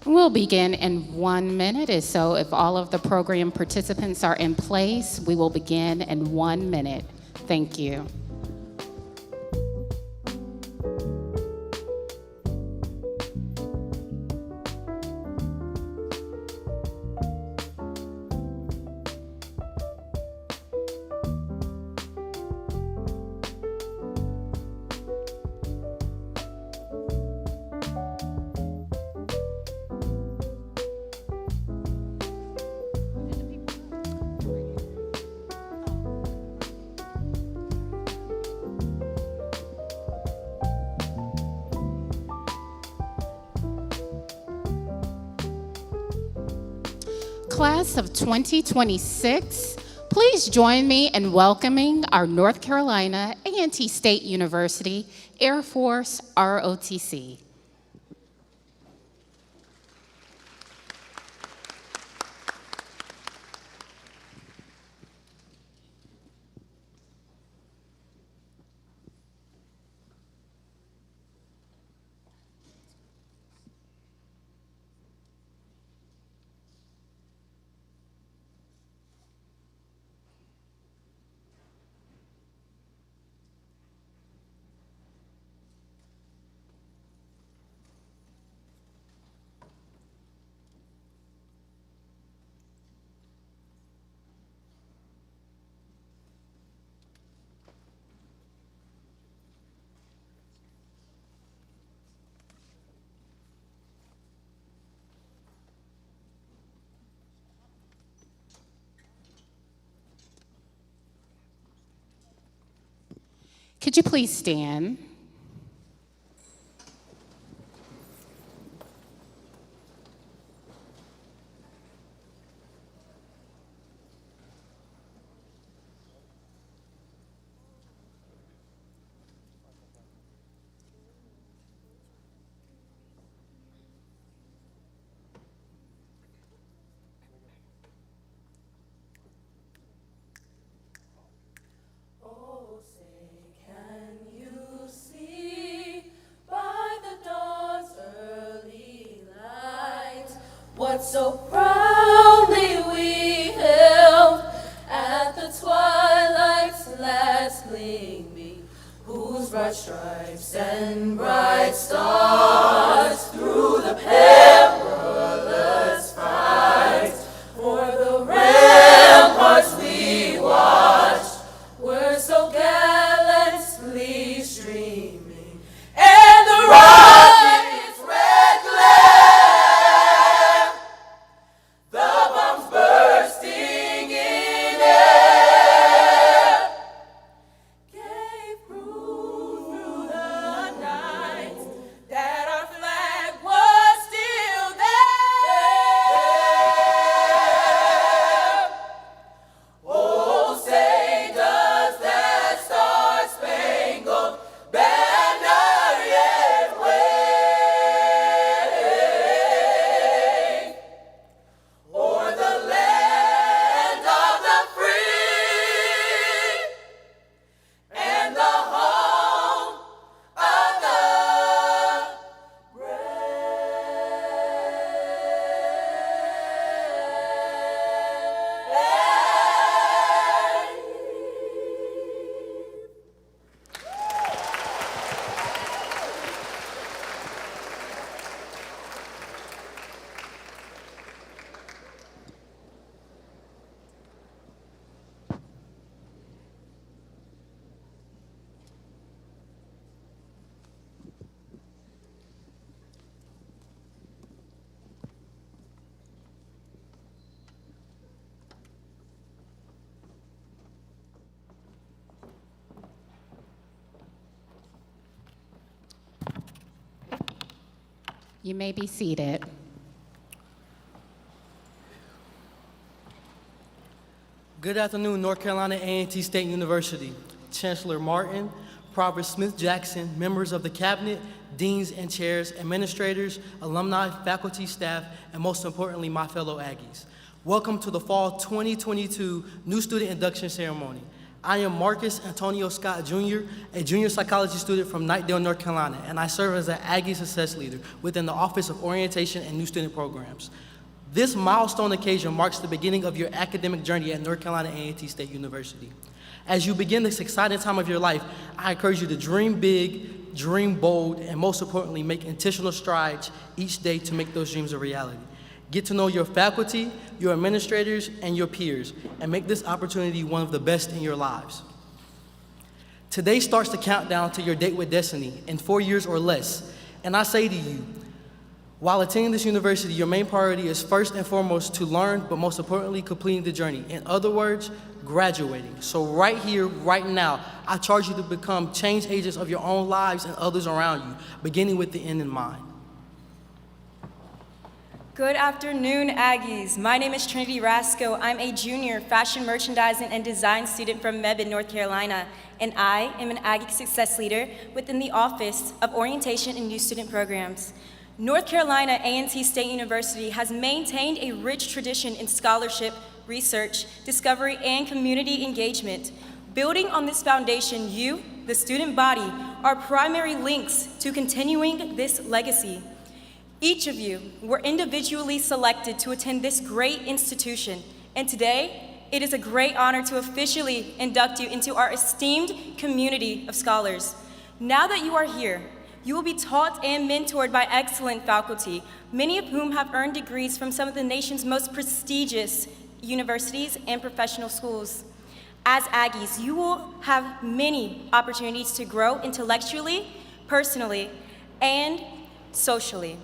We'll begin in 1 minute, so if all of the program participants are in place, we will begin in 1 minute. Thank you. Class of 2026, please join me in welcoming our North Carolina A&T State University Air Force ROTC. Could you please stand? What so proudly we hailed at the twilight's last gleaming, whose bright stripes and bright stars through the perilous fight for the ramparts we watched were so gallantly streaming, and the rocket's red glare, the bombs bursting in air, gave proof through the night that our flag was still there. Oh, say does that star-spangled banner yet wave o'er the land of the free and the home of the brave. You may be seated. Good afternoon, North Carolina A&T State University. Chancellor Martin, Provost Smith-Jackson, members of the cabinet, deans and chairs, administrators, alumni, faculty, staff, and most importantly, my fellow Aggies. Welcome to the Fall 2022 New Student Induction Ceremony. I am Marcus Antonio Scott Jr., a junior psychology student from Knightdale, North Carolina, and I serve as an Aggie Success Leader within the Office of Orientation and New Student Programs. This milestone occasion marks the beginning of your academic journey at North Carolina A&T State University. As you begin this exciting time of your life, I encourage you to dream big, dream bold, and most importantly, make intentional strides each day to make those dreams a reality. Get to know your faculty, your administrators, and your peers, and make this opportunity one of the best in your lives. Today starts the countdown to your date with destiny in 4 years or less, and I say to you, while attending this university, your main priority is first and foremost to learn, but most importantly, completing the journey. In other words, graduating. So right here, right now, I charge you to become change agents of your own lives and others around you, beginning with the end in mind. Good afternoon, Aggies. My name is Trinity Rasco. I'm a junior fashion merchandising and design student from Mebane, North Carolina, and I am an Aggie Success Leader within the Office of Orientation and New Student Programs. North Carolina A&T State University has maintained a rich tradition in scholarship, research, discovery, and community engagement. Building on this foundation, you, the student body, are primary links to continuing this legacy. Each of you were individually selected to attend this great institution, and today, it is a great honor to officially induct you into our esteemed community of scholars. Now that you are here, you will be taught and mentored by excellent faculty, many of whom have earned degrees from some of the nation's most prestigious universities and professional schools. As Aggies, you will have many opportunities to grow intellectually, personally, and socially.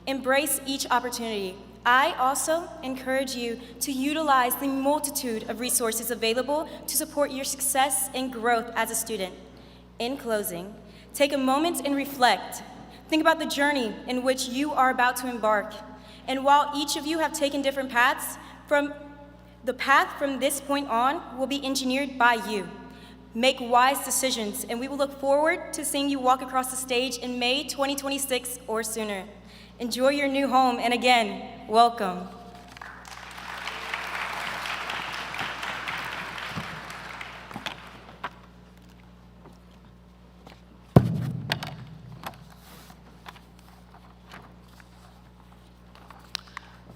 Embrace each opportunity. I also encourage you to utilize the multitude of resources available to support your success and growth as a student. In closing, take a moment and reflect. Think about the journey in which you are about to embark. And while each of you have taken different paths, the path from this point on will be engineered by you. Make wise decisions, and we will look forward to seeing you walk across the stage in May 2026 or sooner. Enjoy your new home, and again, welcome.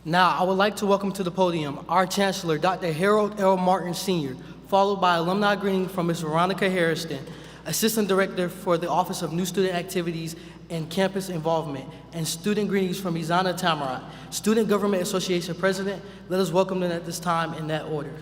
Now, I would like to welcome to the podium our Chancellor, Dr. Harold L. Martin, Sr., followed by alumni greeting from Ms. Veronica Harrison, Assistant Director for the Office of New Student Activities and Campus Involvement, and student greetings from Izana Tamarat, Student Government Association President. Let us welcome them at this time in that order.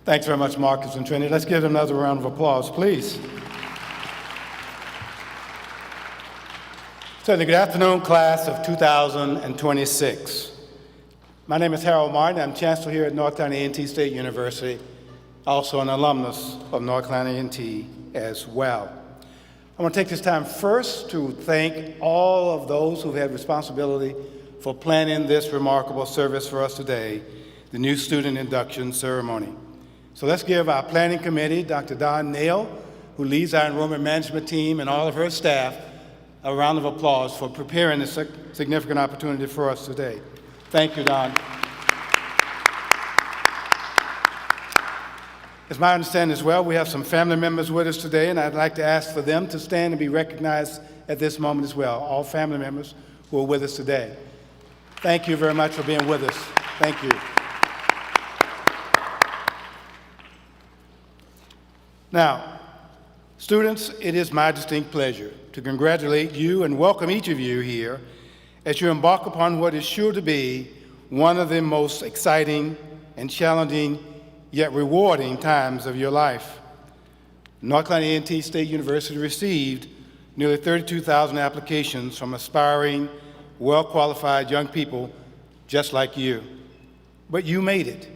Thanks very much, Marcus and Trinity. Let's give them another round of applause, please. So, good afternoon, class of 2026. My name is Harold Martin. I'm Chancellor here at North Carolina A&T State University, also an alumnus of North Carolina A&T as well. I want to take this time first to thank all of those who've had responsibility for planning this remarkable service for us today, the new student induction ceremony. So let's give our planning committee, Dr. Don Nail, who leads our enrollment management team, and all of her staff, a round of applause for preparing this significant opportunity for us today. Thank you, Don. It's my understanding as well, we have some family members with us today, and I'd like to ask for them to stand and be recognized at this moment as well, all family members who are with us today. Thank you very much for being with us. Thank you. Now, students, it is my distinct pleasure to congratulate you and welcome each of you here as you embark upon what is sure to be one of the most exciting and challenging yet rewarding times of your life. North Carolina A&T State University received nearly 32,000 applications from aspiring, well-qualified young people just like you. But you made it.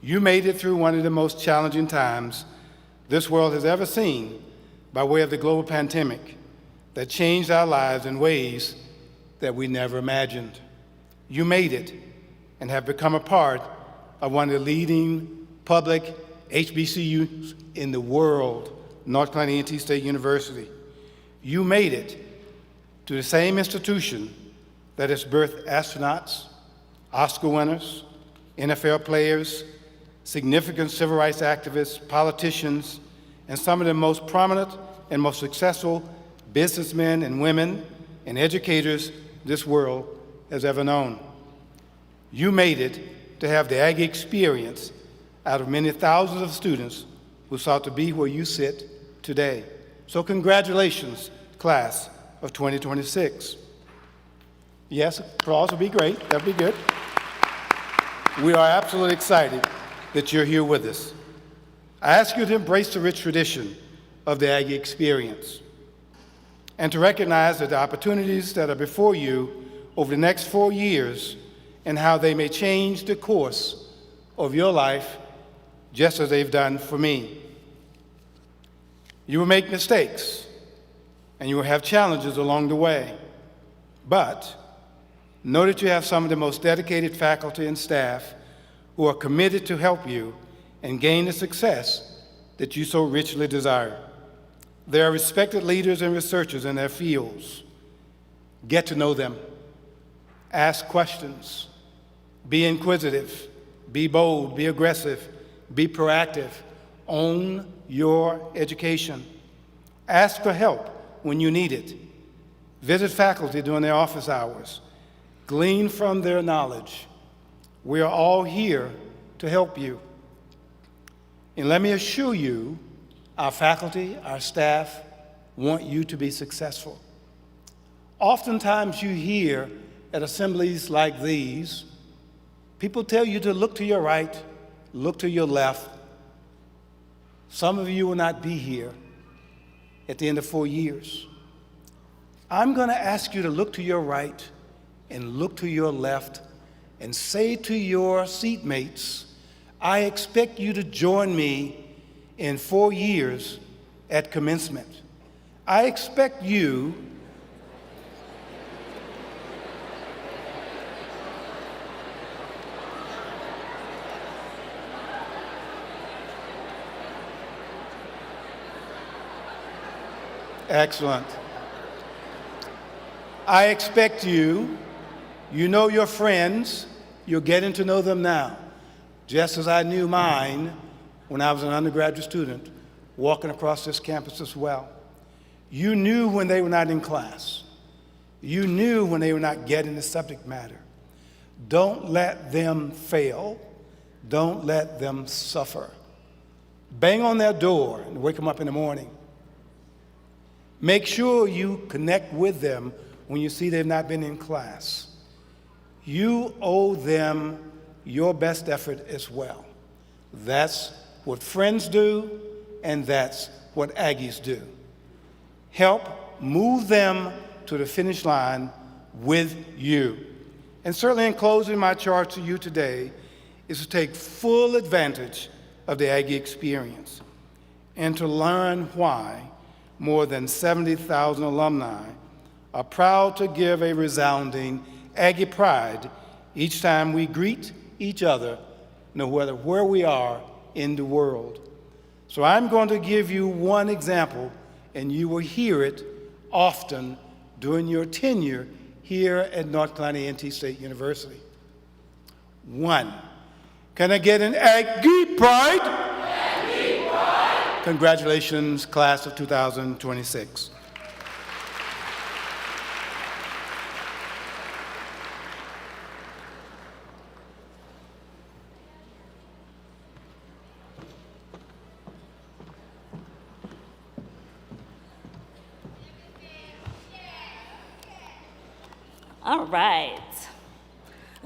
You made it through one of the most challenging times this world has ever seen by way of the global pandemic that changed our lives in ways that we never imagined. You made it and have become a part of one of the leading public HBCUs in the world, North Carolina A&T State University. You made it to the same institution that has birthed astronauts, Oscar winners, NFL players, significant civil rights activists, politicians, and some of the most prominent and most successful businessmen and women and educators this world has ever known. You made it to have the Aggie experience out of many thousands of students who sought to be where you sit today. So congratulations, class of 2026. Yes, applause would be great. That'd be good. We are absolutely excited that you're here with us. I ask you to embrace the rich tradition of the Aggie experience and to recognize that the opportunities that are before you over the next 4 years and how they may change the course of your life just as they've done for me. You will make mistakes and you will have challenges along the way, but know that you have some of the most dedicated faculty and staff who are committed to help you and gain the success that you so richly desire. They are respected leaders and researchers in their fields. Get to know them. Ask questions. Be inquisitive. Be bold. Be aggressive. Be proactive. Own your education. Ask for help when you need it. Visit faculty during their office hours. Glean from their knowledge. We are all here to help you. And let me assure you, our faculty, our staff want you to be successful. Oftentimes you hear at assemblies like these, people tell you to look to your right, look to your left. Some of you will not be here at the end of 4 years. I'm going to ask you to look to your right and look to your left and say to your seatmates, I expect you to join me in 4 years at commencement. I expect you Excellent. I expect you know your friends, you're getting to know them now, just as I knew mine when I was an undergraduate student walking across this campus as well. You knew when they were not in class. You knew when they were not getting the subject matter. Don't let them fail. Don't let them suffer. Bang on their door and wake them up in the morning. Make sure you connect with them when you see they've not been in class. You owe them your best effort as well. That's what friends do, and that's what Aggies do. Help move them to the finish line with you. And certainly in closing, my charge to you today is to take full advantage of the Aggie experience and to learn why more than 70,000 alumni are proud to give a resounding Aggie pride each time we greet each other, no matter where we are in the world. So I'm going to give you one example, and you will hear it often during your tenure here at North Carolina A&T State University. 1, can I get an Aggie pride? Aggie pride! Congratulations, class of 2026. All right.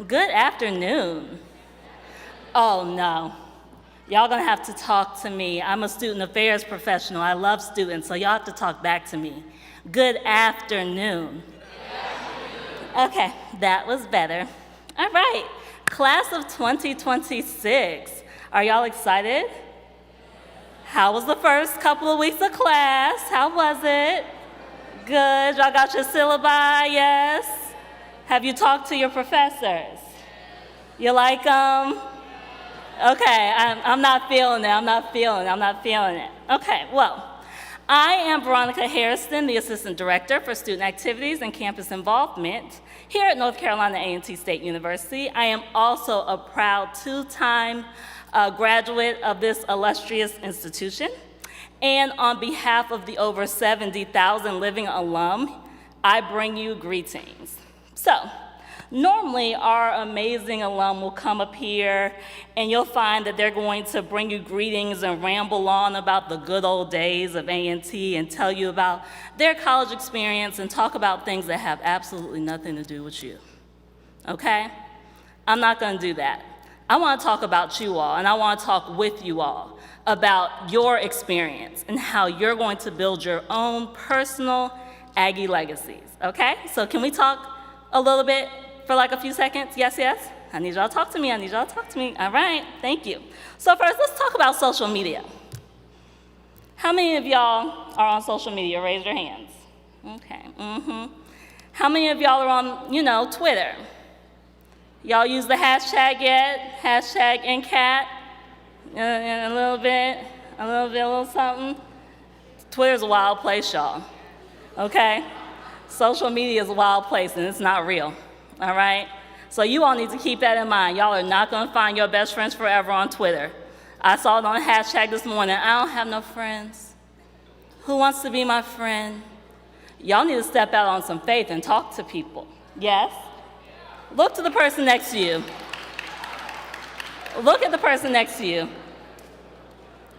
Good afternoon. Oh, no. Y'all gonna have to talk to me. I'm a student affairs professional. I love students, so y'all have to talk back to me. Good afternoon. Okay, that was better. All right, class of 2026. Are y'all excited? How was the first couple of weeks of class? How was it? Good, y'all got your syllabi, yes? Have you talked to your professors? You like them? Okay, I'm not feeling it, I'm not feeling it. Okay, well, I am Veronica Harrison, the Assistant Director for Student Activities and Campus Involvement here at North Carolina A&T State University. I am also a proud two-time graduate of this illustrious institution. And on behalf of the over 70,000 living alum, I bring you greetings. So, normally our amazing alum will come up here and you'll find that they're going to bring you greetings and ramble on about the good old days of A&T and tell you about their college experience and talk about things that have absolutely nothing to do with you. Okay? I'm not going to do that. I want to talk about you all, and I want to talk with you all about your experience and how you're going to build your own personal Aggie legacies, okay? So can we talk a little bit for like a few seconds? Yes, yes? I need y'all to talk to me, All right, thank you. So first, let's talk about social media. How many of y'all are on social media? Raise your hands. Okay, How many of y'all are on, Twitter? Y'all use the hashtag yet? Hashtag NCAT? A little something. Twitter's a wild place, y'all, okay? Social media is a wild place and it's not real, all right? So you all need to keep that in mind. Y'all are not gonna find your best friends forever on Twitter. I saw it on a hashtag this morning, I don't have no friends. Who wants to be my friend? Y'all need to step out on some faith and talk to people, yes? Look to the person next to you. Look at the person next to you.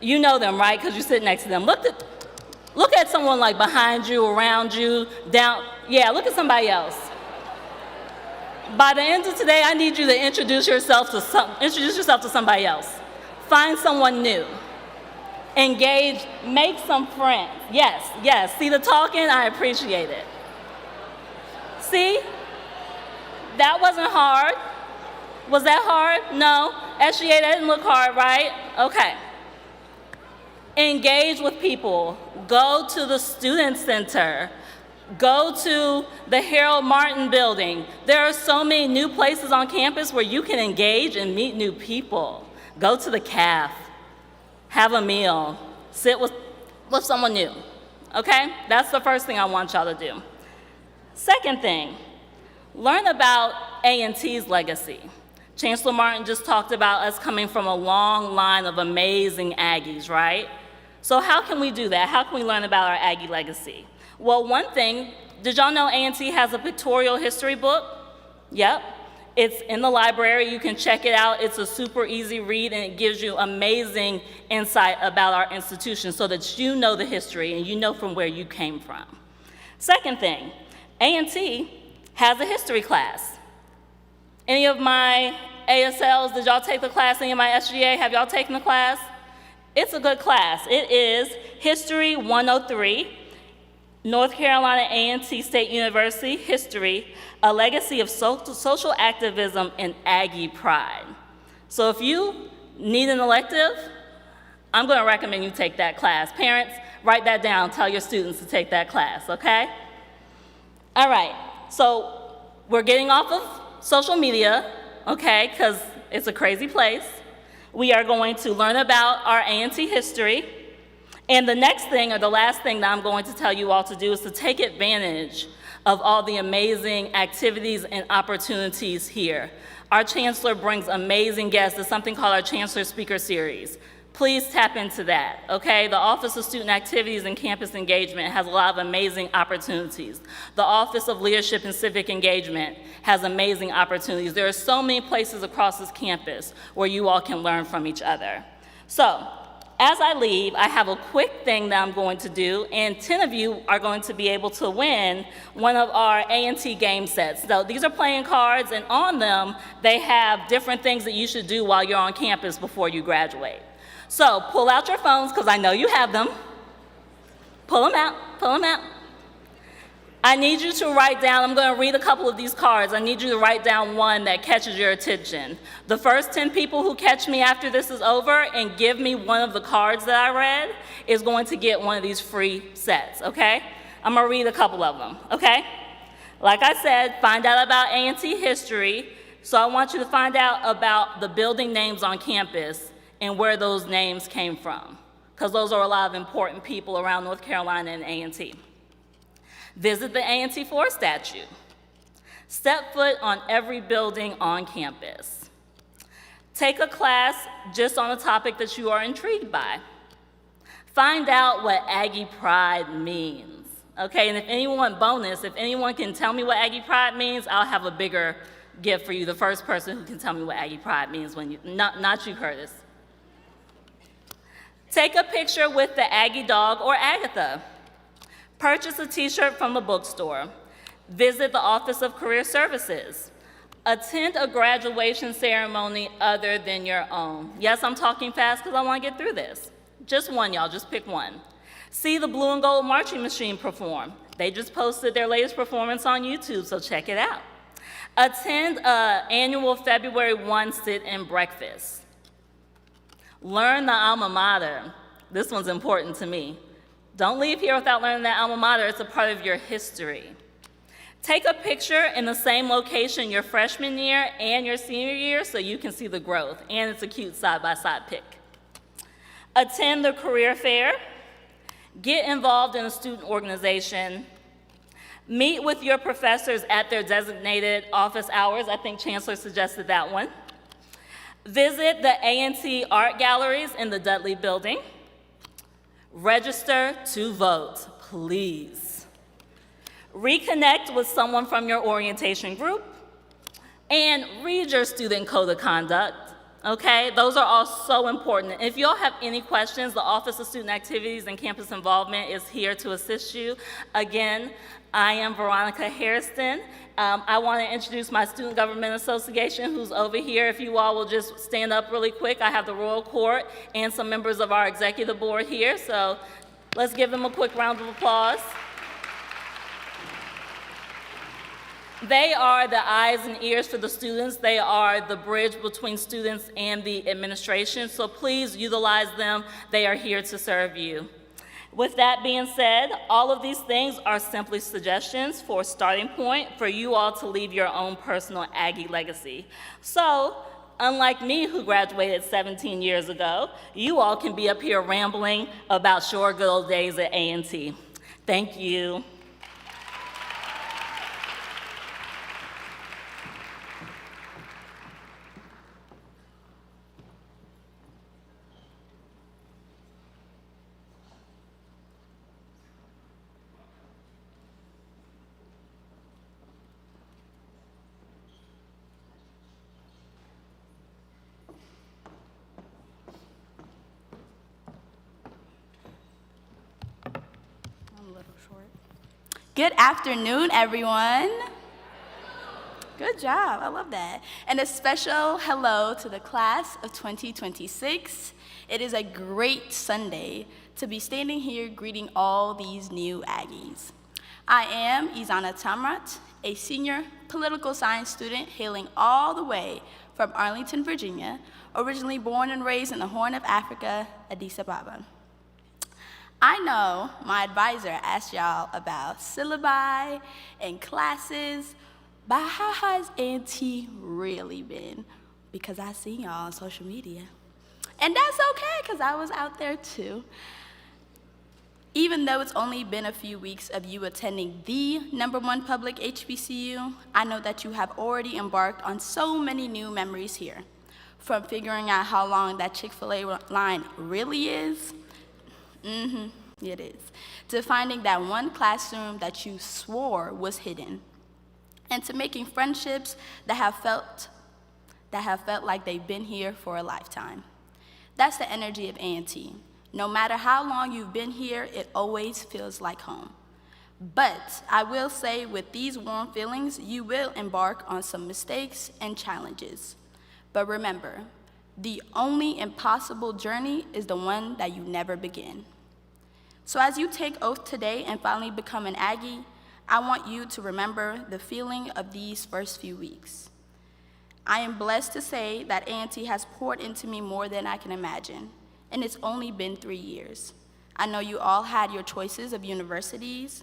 You know them, right? Because you sit next to them. Look at someone like behind you, around you, down. Yeah, look at somebody else. By the end of today, I need you to introduce yourself to somebody else. Find someone new. Engage, make some friends. Yes. See the talking? I appreciate it. See? That wasn't hard. Was that hard? No. SGA, that didn't look hard, right? Okay. Engage with people. Go to the Student Center. Go to the Harold Martin building. There are so many new places on campus where you can engage and meet new people. Go to the CAF. Have a meal. Sit with someone new. Okay? That's the first thing I want y'all to do. Second thing, learn about A&T's legacy. Chancellor Martin just talked about us coming from a long line of amazing Aggies, right? So how can we do that? How can we learn about our Aggie legacy? Well, one thing, did y'all know A&T has a pictorial history book? Yep. It's in the library. You can check it out. It's a super easy read, and it gives you amazing insight about our institution so that you know the history and you know from where you came from. Second thing, A&T has a history class. Any of my ASLs, did y'all take the class? Any of my SGA, have y'all taken the class? It's a good class. It is History 103, North Carolina A&T State University History, a legacy of social activism and Aggie pride. So if you need an elective, I'm gonna recommend you take that class. Parents, write that down, tell your students to take that class, okay? All right, so we're getting off of social media, okay, because it's a crazy place. We are going to learn about our A&T history. And the next thing, or the last thing that I'm going to tell you all to do is to take advantage of all the amazing activities and opportunities here. Our Chancellor brings amazing guests. There's something called our Chancellor Speaker Series. Please tap into that, okay? The Office of Student Activities and Campus Engagement has a lot of amazing opportunities. The Office of Leadership and Civic Engagement has amazing opportunities. There are so many places across this campus where you all can learn from each other. So, as I leave, I have a quick thing that I'm going to do, and 10 of you are going to be able to win one of our A&T game sets. So these are playing cards, and on them, they have different things that you should do while you're on campus before you graduate. So pull out your phones, because I know you have them. Pull them out. I need you to write down, I'm going to read a couple of these cards. I need you to write down one that catches your attention. The first 10 people who catch me after this is over and give me one of the cards that I read is going to get one of these free sets, okay? I'm going to read a couple of them, okay? Like I said, find out about A&T history. So I want you to find out about the building names on campus and where those names came from, because those are a lot of important people around North Carolina and A&T. Visit the A&T Floor statue. Step foot on every building on campus. Take a class just on a topic that you are intrigued by. Find out what Aggie Pride means, okay? And if anyone can tell me what Aggie Pride means, I'll have a bigger gift for you, the first person who can tell me what Aggie Pride means not you, Curtis. Take a picture with the Aggie dog or Agatha. Purchase a t-shirt from the bookstore. Visit the Office of Career Services. Attend a graduation ceremony other than your own. Yes, I'm talking fast because I want to get through this. Just one, y'all, just pick one. See the Blue and Gold Marching Machine perform. They just posted their latest performance on YouTube, so check it out. Attend an annual February 1 sit-in breakfast. Learn the alma mater. This one's important to me. Don't leave here without learning that alma mater. It's a part of your history. Take a picture in the same location your freshman year and your senior year so you can see the growth, and it's a cute side-by-side pic. Attend the career fair. Get involved in a student organization. Meet with your professors at their designated office hours. I think Chancellor suggested that one. Visit the A&T art galleries in the Dudley building. Register to vote, please. Reconnect with someone from your orientation group, and read your student code of conduct, okay? Those are all so important. If you all have any questions, the Office of Student Activities and Campus Involvement is here to assist you. Again, I am Veronica Hairston. I want to introduce my Student Government Association, who's over here. If you all will just stand up really quick. I have the Royal Court and some members of our executive board here, so let's give them a quick round of applause. They are the eyes and ears for the students. They are the bridge between students and the administration, so please utilize them. They are here to serve you. With that being said, all of these things are simply suggestions for a starting point for you all to leave your own personal Aggie legacy. So, unlike me, who graduated 17 years ago, you all can be up here rambling about your good old days at A&T. Thank you. Good afternoon, everyone. Good job, I love that. And a special hello to the class of 2026. It is a great Sunday to be standing here greeting all these new Aggies. I am Izana Tamrat, a senior political science student hailing all the way from Arlington, Virginia, originally born and raised in the Horn of Africa, Addis Ababa. I know my advisor asked y'all about syllabi and classes, but how has A&T really been? Because I see y'all on social media. And that's okay, because I was out there too. Even though it's only been a few weeks of you attending the #1 public HBCU, I know that you have already embarked on so many new memories here. From figuring out how long that Chick-fil-A line really is, it is, to finding that one classroom that you swore was hidden, and to making friendships that have felt like they've been here for a lifetime. That's the energy of A&T. No matter how long you've been here, it always feels like home. But I will say, with these warm feelings, you will embark on some mistakes and challenges. But remember, the only impossible journey is the one that you never begin. So as you take oath today and finally become an Aggie, I want you to remember the feeling of these first few weeks. I am blessed to say that A&T has poured into me more than I can imagine, and it's only been 3 years. I know you all had your choices of universities,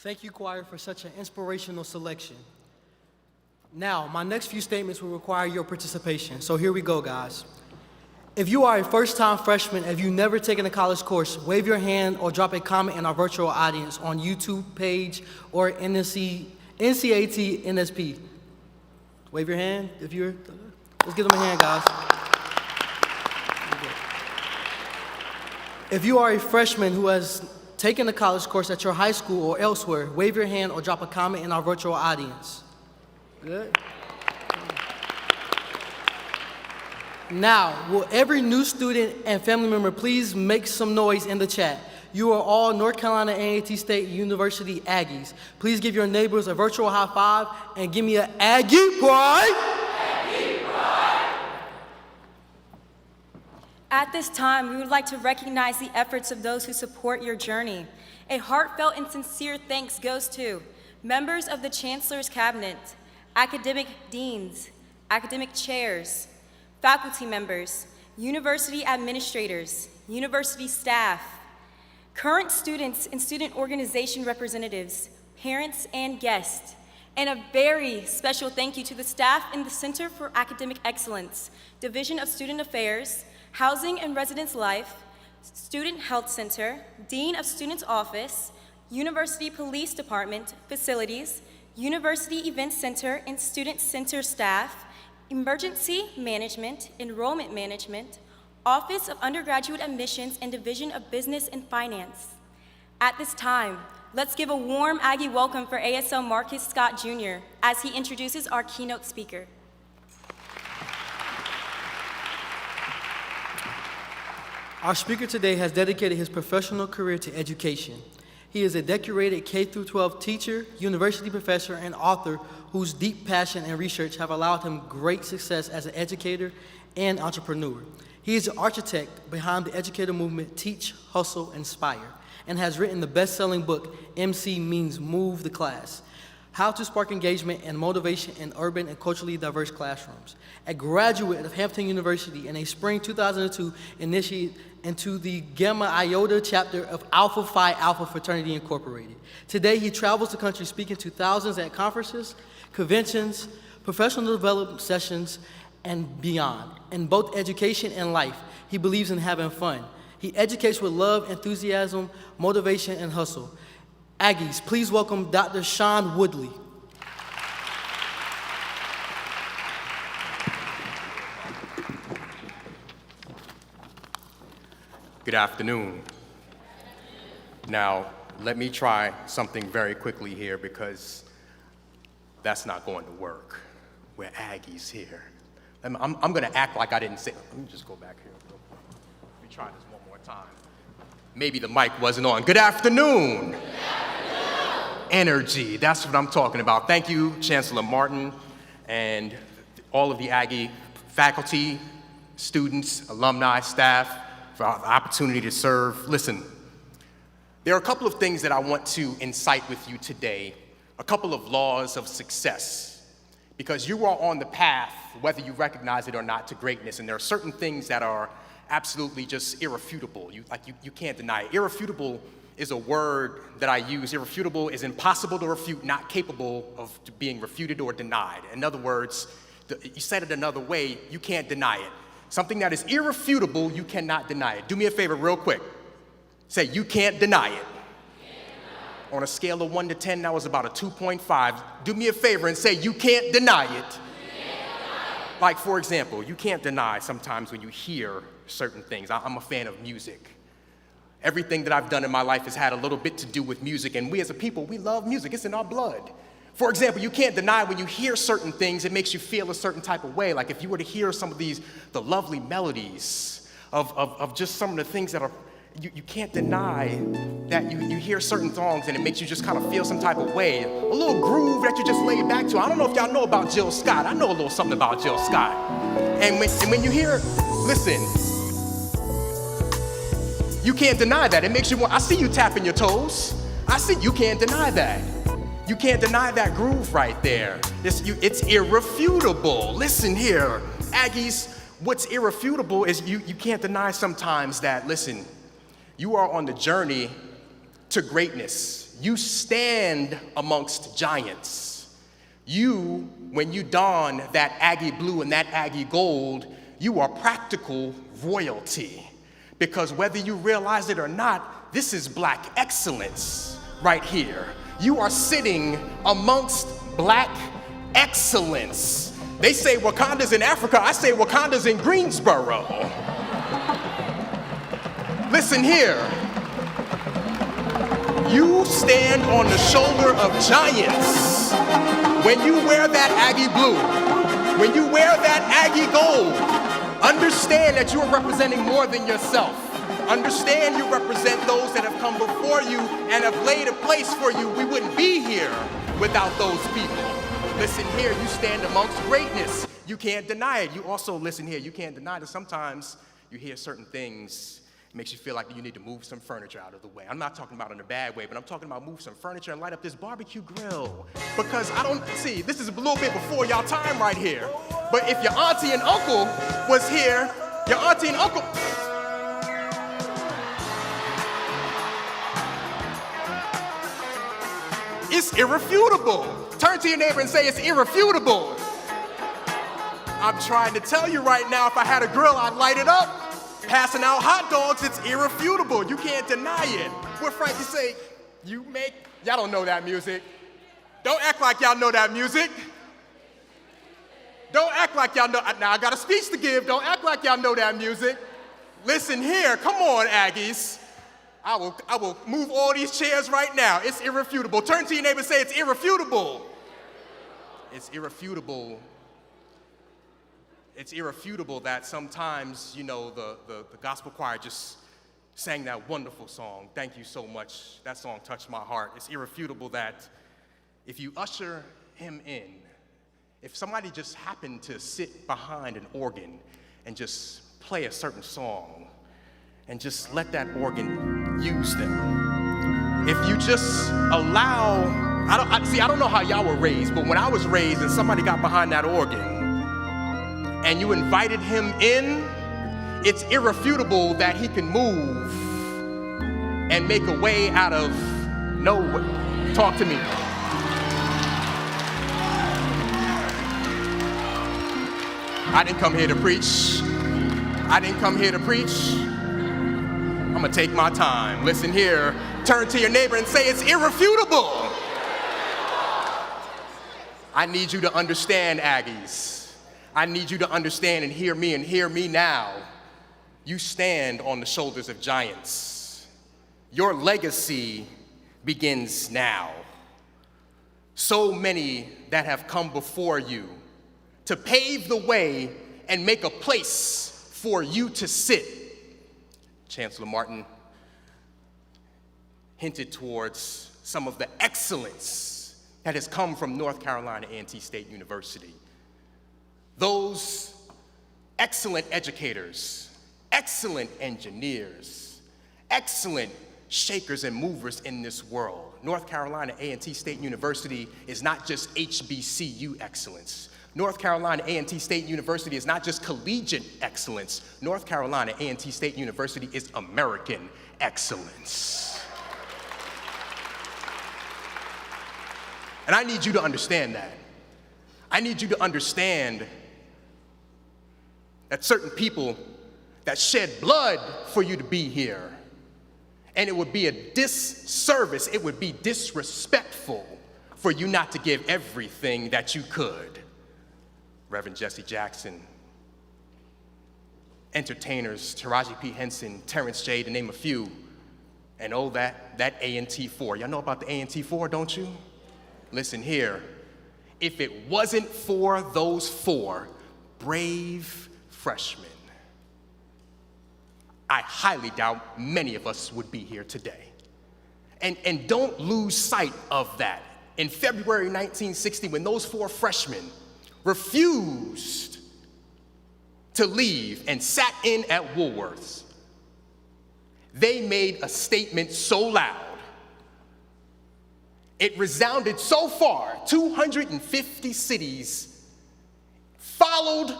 Thank you, choir, for such an inspirational selection. Now, my next few statements will require your participation, so here we go, guys. If you are a first-time freshman, if you've never taken a college course, wave your hand or drop a comment in our virtual audience on YouTube page or NCAT NSP. Wave your hand if you're, let's give them a hand, guys. If you are a freshman who has taken a college course at your high school or elsewhere, wave your hand or drop a comment in our virtual audience. Good. Now, will every new student and family member please make some noise in the chat? You are all North Carolina A&T State University Aggies. Please give your neighbors a virtual high five and give me an Aggie pride. Aggie pride. At this time, we would like to recognize the efforts of those who support your journey. A heartfelt and sincere thanks goes to members of the Chancellor's Cabinet, academic deans, academic chairs, faculty members, university administrators, university staff, current students and student organization representatives, parents and guests, and a very special thank you to the staff in the Center for Academic Excellence, Division of Student Affairs, Housing and Residence Life, Student Health Center, Dean of Students Office, University Police Department, Facilities, University Event Center and Student Center staff, Emergency Management, Enrollment Management, Office of Undergraduate Admissions, and Division of Business and Finance. At this time, let's give a warm Aggie welcome for ASL Marcus Scott Jr. as he introduces our keynote speaker. Our speaker today has dedicated his professional career to education. He is a decorated K-12 teacher, university professor, and author whose deep passion and research have allowed him great success as an educator and entrepreneur. He is the architect behind the educator movement Teach, Hustle, Inspire, and has written the best-selling book, MC Means Move the Class, How to Spark Engagement and Motivation in Urban and Culturally Diverse Classrooms. A graduate of Hampton University in a spring 2002, initiated into the Gamma Iota chapter of Alpha Phi Alpha Fraternity Incorporated. Today, he travels the country speaking to thousands at conferences, conventions, professional development sessions, and beyond. In both education and life, he believes in having fun. He educates with love, enthusiasm, motivation, and hustle. Aggies, please welcome Dr. Sean Woodley. Good afternoon. Now, let me try something very quickly here because that's not going to work. We're Aggies here. I'm going to act like I didn't say. Let me just go back here real quick. Let me try this one more time. Maybe the mic wasn't on. Good afternoon. Good afternoon. Energy, that's what I'm talking about. Thank you, Chancellor Martin, and all of the Aggie faculty, students, alumni, staff, for the opportunity to serve. Listen, there are a couple of things that I want to incite with you today, a couple of laws of success, because you are on the path, whether you recognize it or not, to greatness, and there are certain things that are absolutely just irrefutable. You can't deny it. Irrefutable is a word that I use. Irrefutable is impossible to refute, not capable of being refuted or denied. In other words, you said it another way, you can't deny it. Something that is irrefutable, you cannot deny it. Do me a favor real quick. Say, you can't deny it. On a scale of 1 to 10, that was about a 2.5. Do me a favor and say, you can't deny it. Like, for example, you can't deny sometimes when you hear certain things. I'm a fan of music. Everything that I've done in my life has had a little bit to do with music, and we as a people, we love music. It's in our blood. For example, you can't deny when you hear certain things, it makes you feel a certain type of way. Like if you were to hear some of the lovely melodies of just some of the things that are, you can't deny that you hear certain songs and it makes you just kind of feel some type of way. A little groove that you just lay back to. I don't know if y'all know about Jill Scott. I know a little something about Jill Scott. And when you hear, listen, you can't deny that. It makes you want, I see you tapping your toes. I see, you can't deny that. You can't deny that groove right there. It's irrefutable. Listen here, Aggies, what's irrefutable is you can't deny sometimes that, listen, you are on the journey to greatness. you stand amongst giants. You, when you don that Aggie blue and that Aggie gold, you are practical royalty. Because whether you realize it or not, this is black excellence right here. You are sitting amongst black excellence. They say Wakanda's in Africa, I say Wakanda's in Greensboro. Listen here. You stand on the shoulder of giants. When you wear that Aggie blue, when you wear that Aggie gold, understand that you are representing more than yourself. Understand you represent those that have come before you and have laid a place for you. We wouldn't be here without those people. Listen here, you stand amongst greatness. You can't deny it. You also, listen here, you can't deny that sometimes you hear certain things, it makes you feel like you need to move some furniture out of the way. I'm not talking about in a bad way, but I'm talking about move some furniture and light up this barbecue grill. Because this is a little bit before y'all time right here. But if your auntie and uncle was here, your auntie and uncle, it's irrefutable. Turn to your neighbor and say, it's irrefutable. I'm trying to tell you right now, if I had a grill, I'd light it up. Passing out hot dogs, it's irrefutable. You can't deny it. What Frankie say, y'all don't know that music. Don't act like y'all know that music. Don't act like y'all know, now I got a speech to give, don't act like y'all know that music. Listen here, come on, Aggies. I will move all these chairs right now. It's irrefutable. Turn to your neighbor and say, it's irrefutable. It's irrefutable. It's irrefutable that sometimes, the gospel choir just sang that wonderful song. Thank you so much. That song touched my heart. It's irrefutable that if you usher him in, if somebody just happened to sit behind an organ and just play a certain song, and just let that organ use them. If you just allow, I don't know how y'all were raised, but when I was raised and somebody got behind that organ and you invited him in, it's irrefutable that he can move and make a way out of no way. Talk to me. I didn't come here to preach. I didn't come here to preach. I'm gonna take my time. Listen here, turn to your neighbor and say, it's irrefutable. I need you to understand, Aggies. I need you to understand and hear me now. You stand on the shoulders of giants. Your legacy begins now. So many that have come before you to pave the way and make a place for you to sit. Chancellor Martin hinted towards some of the excellence that has come from North Carolina A&T State University. Those excellent educators, excellent engineers, excellent shakers and movers in this world. North Carolina A&T State University is not just HBCU excellence. North Carolina A&T State University is not just collegiate excellence. North Carolina A&T State University is American excellence. And I need you to understand that. I need you to understand that certain people that shed blood for you to be here, and it would be a disservice, it would be disrespectful for you not to give everything that you could. Reverend Jesse Jackson, entertainers, Taraji P. Henson, Terrence J., to name a few, and that A&T 4. Y'all know about the A&T 4, don't you? Listen here, if it wasn't for those 4 brave freshmen, I highly doubt many of us would be here today. And don't lose sight of that. In February 1960, when those 4 freshmen refused to leave and sat in at Woolworth's, they made a statement so loud, it resounded so far, 250 cities followed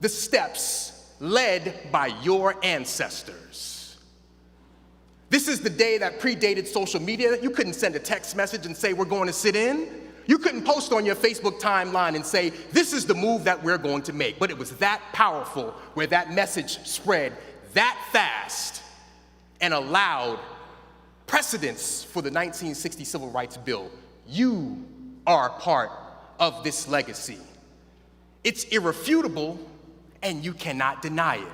the steps led by your ancestors. This is the day that predated social media. You couldn't send a text message and say, we're going to sit in. You couldn't post on your Facebook timeline and say, this is the move that we're going to make. But it was that powerful where that message spread that fast and allowed precedence for the 1960 Civil Rights Bill. You are part of this legacy. It's irrefutable, and you cannot deny it.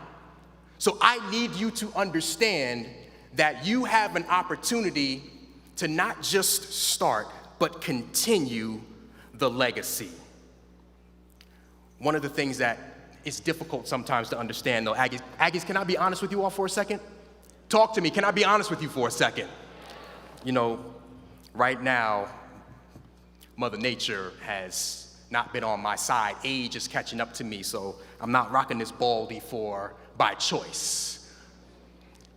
So I need you to understand that you have an opportunity to not just start, but continue the legacy. One of the things that is difficult sometimes to understand, though, Aggies, can I be honest with you all for a second? Talk to me. Can I be honest with you for a second? You know, right now, Mother Nature has not been on my side. Age is catching up to me, so I'm not rocking this baldy by choice.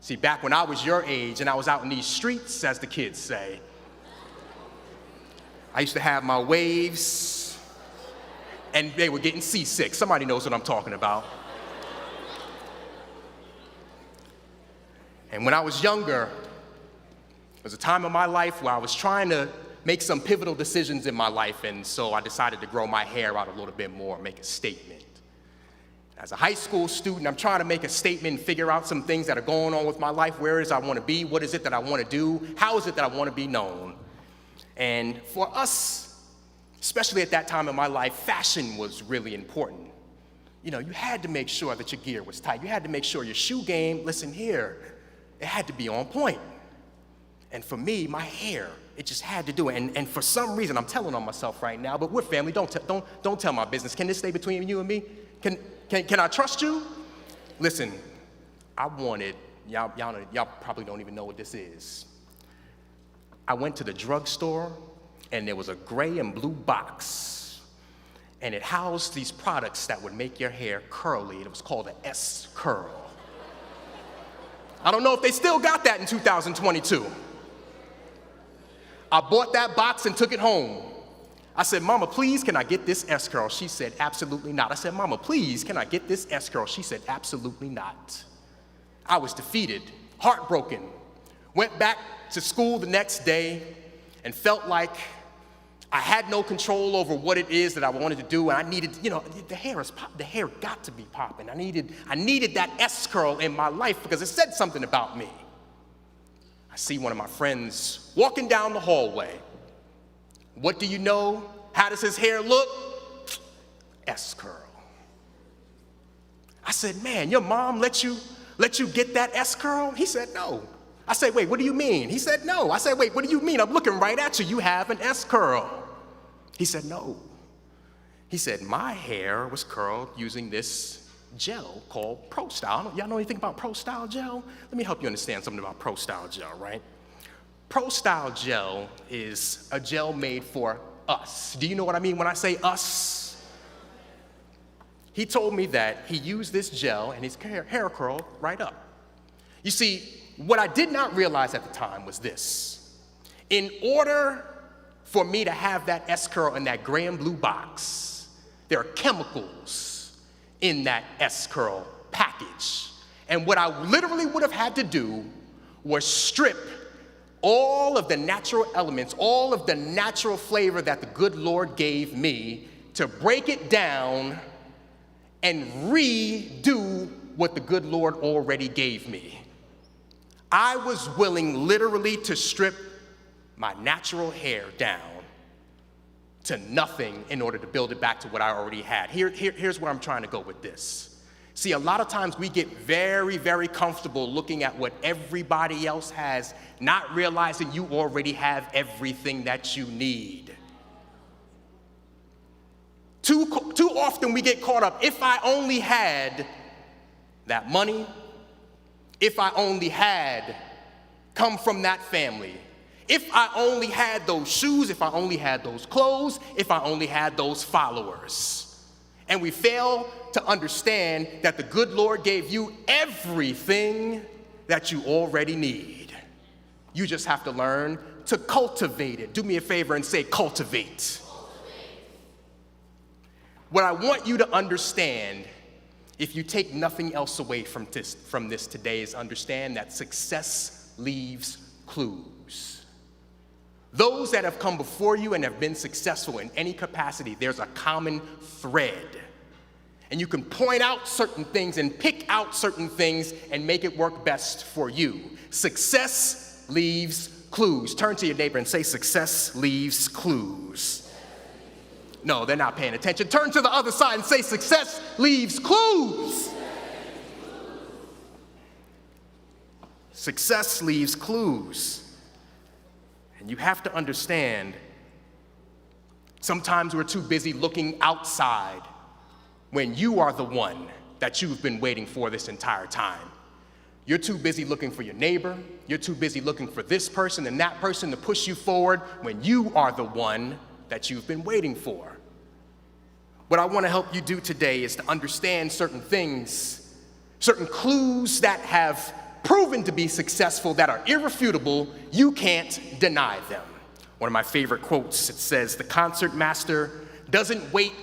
See, back when I was your age and I was out in these streets, as the kids say, I used to have my waves, and they were getting seasick. Somebody knows what I'm talking about. And when I was younger, there was a time in my life where I was trying to make some pivotal decisions in my life, and so I decided to grow my hair out a little bit more, make a statement. As a high school student, I'm trying to make a statement and figure out some things that are going on with my life. Where is I want to be? What is it that I want to do? How is it that I want to be known? And for us, especially at that time in my life, fashion was really important. You know, you had to make sure that your gear was tight. You had to make sure your shoe game, listen here, it had to be on point. And for me, my hair, it just had to do it. And for some reason, I'm telling on myself right now, but we're family, don't tell my business. Can this stay between you and me? Can I trust you? Listen, I wanted, y'all probably don't even know what this is. I went to the drugstore, and there was a gray and blue box, and it housed these products that would make your hair curly. It was called an S-curl. I don't know if they still got that in 2022. I bought that box and took it home. I said, Mama, please, can I get this S-curl? She said, absolutely not. I said, Mama, please, can I get this S-curl? She said, absolutely not. I was defeated, heartbroken, went back to school the next day and felt like I had no control over what it is that I wanted to do, and I needed, you know, the hair got to be popping. I needed that S-curl in my life because it said something about me. I see one of my friends walking down the hallway. What do you know? How does his hair look? S-curl. I said, man, your mom let you get that S-curl? He said, no. I said, wait, what do you mean? He said, no. I said, wait, what do you mean? I'm looking right at you. You have an S-curl. He said, no. He said, my hair was curled using this gel called Pro Style. Y'all know anything about Pro Style gel? Let me help you understand something about Pro Style gel, right? Pro Style gel is a gel made for us. Do you know what I mean when I say us? He told me that he used this gel and his hair curled right up. You see, what I did not realize at the time was this. In order for me to have that S-curl in that gray and blue box, there are chemicals in that S-curl package. And what I literally would have had to do was strip all of the natural elements, all of the natural flavor that the good Lord gave me to break it down and redo what the good Lord already gave me. I was willing literally to strip my natural hair down to nothing in order to build it back to what I already had. Here's where I'm trying to go with this. See, a lot of times we get very, very comfortable looking at what everybody else has, not realizing you already have everything that you need. Too often we get caught up, if I only had that money, if I only had come from that family, if I only had those shoes, if I only had those clothes, if I only had those followers. And we fail to understand that the good Lord gave you everything that you already need. You just have to learn to cultivate it. Do me a favor and say cultivate. What I want you to understand, if you take nothing else away from this today, is understand that success leaves clues. Those that have come before you and have been successful in any capacity, there's a common thread. And you can point out certain things and pick out certain things and make it work best for you. Success leaves clues. Turn to your neighbor and say, success leaves clues. No, they're not paying attention. Turn to the other side and say, success leaves clues. Success leaves clues. And you have to understand, sometimes we're too busy looking outside when you are the one that you've been waiting for this entire time. You're too busy looking for your neighbor. You're too busy looking for this person and that person to push you forward when you are the one that you've been waiting for. What I want to help you do today is to understand certain things, certain clues that have proven to be successful, that are irrefutable. You can't deny them. One of my favorite quotes, it says, the concert master doesn't wait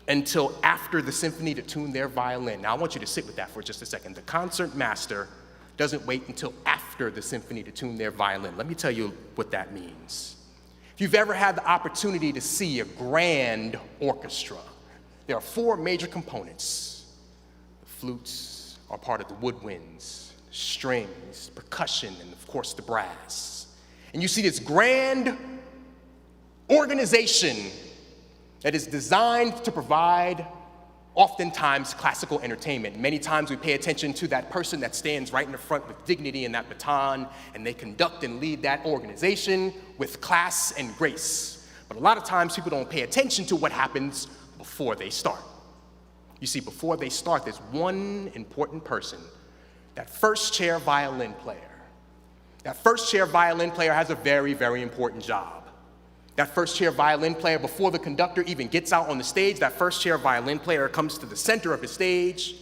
until after the symphony to tune their violin. Now I want you to sit with that for just a second. The concert master doesn't wait until after the symphony to tune their violin. Let me tell you what that means. If you've ever had the opportunity to see a grand orchestra, there are four major components. The flutes are part of the woodwinds, strings, percussion, and of course the brass. And you see this grand organization that is designed to provide oftentimes classical entertainment. Many times we pay attention to that person that stands right in the front with dignity and that baton, and they conduct and lead that organization with class and grace. But a lot of times people don't pay attention to what happens before they start. You see, before they start, there's one important person, that first chair violin player. That first chair violin player has a very, very important job. That first chair violin player, before the conductor even gets out on the stage, that first chair violin player comes to the center of the stage,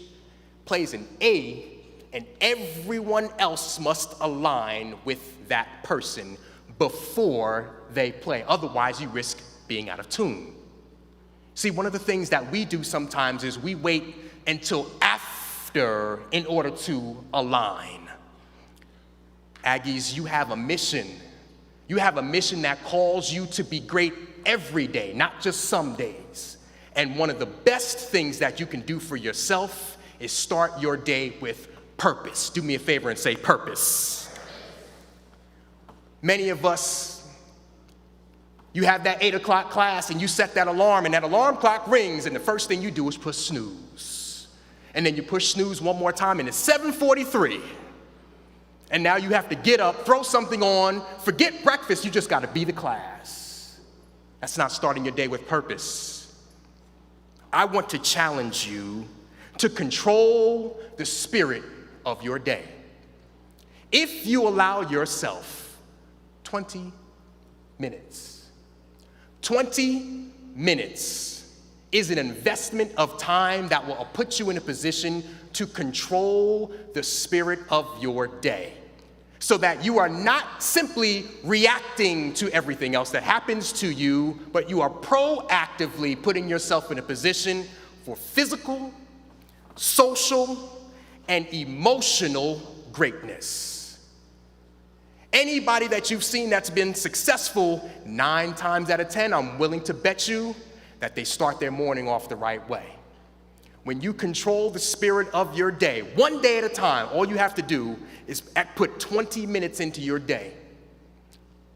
plays an A, and everyone else must align with that person before they play. Otherwise, you risk being out of tune. See, one of the things that we do sometimes is we wait until after in order to align. Aggies, you have a mission. You have a mission that calls you to be great every day, not just some days. And one of the best things that you can do for yourself is start your day with purpose. Do me a favor and say purpose. Many of us, you have that 8 o'clock class and you set that alarm and that alarm clock rings and the first thing you do is push snooze. And then you push snooze one more time and it's 7:43. And now you have to get up, throw something on, forget breakfast, you just gotta be the class. That's not starting your day with purpose. I want to challenge you to control the spirit of your day. If you allow yourself 20 minutes, 20 minutes is an investment of time that will put you in a position to control the spirit of your day, so that you are not simply reacting to everything else that happens to you, but you are proactively putting yourself in a position for physical, social, and emotional greatness. Anybody that you've seen that's been successful 9 times out of 10, I'm willing to bet you that they start their morning off the right way. When you control the spirit of your day, one day at a time, all you have to do is put 20 minutes into your day.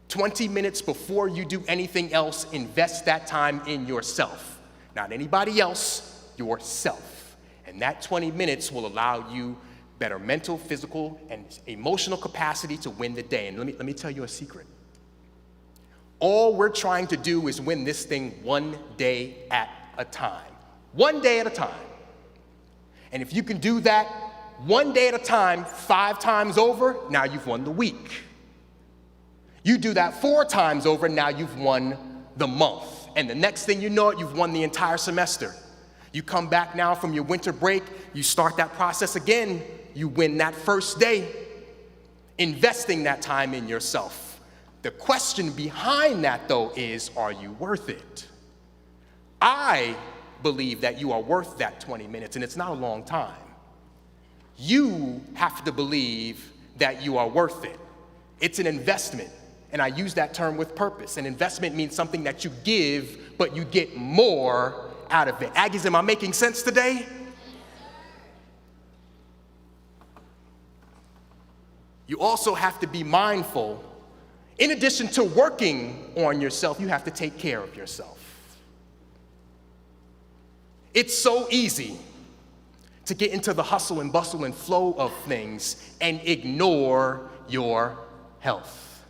20 minutes before you do anything else, invest that time in yourself. Not anybody else, yourself. And that 20 minutes will allow you better mental, physical, and emotional capacity to win the day. And let me tell you a secret. All we're trying to do is win this thing one day at a time. One day at a time. And if you can do that one day at a time, 5 times over, now you've won the week. You do that 4 times over, now you've won the month. And the next thing you know, you've won the entire semester. You come back now from your winter break, you start that process again, you win that first day, investing that time in yourself. The question behind that, though, is, are you worth it? I believe that you are worth that 20 minutes, and it's not a long time. You have to believe that you are worth it. It's an investment, and I use that term with purpose. An investment means something that you give, but you get more out of it. Aggies, am I making sense today? You also have to be mindful. In addition to working on yourself, you have to take care of yourself. It's so easy to get into the hustle and bustle and flow of things and ignore your health.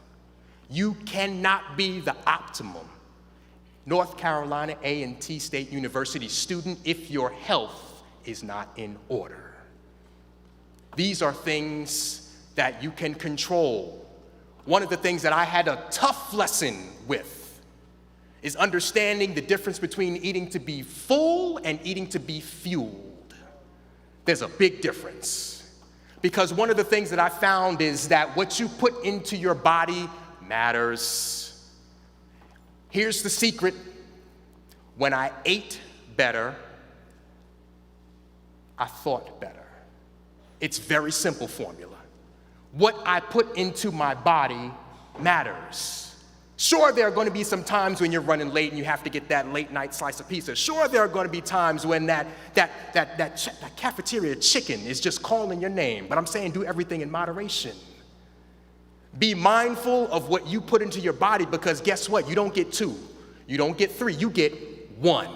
You cannot be the optimum North Carolina A&T State University student if your health is not in order. These are things that you can control. One of the things that I had a tough lesson with is understanding the difference between eating to be full and eating to be fueled. There's a big difference. Because one of the things that I found is that what you put into your body matters. Here's the secret. When I ate better, I thought better. It's very simple formula. What I put into my body matters. Sure, there are going to be some times when you're running late and you have to get that late night slice of pizza. Sure, there are going to be times when that cafeteria chicken is just calling your name. But I'm saying do everything in moderation. Be mindful of what you put into your body, because guess what? You don't get 2. You don't get 3. You get 1.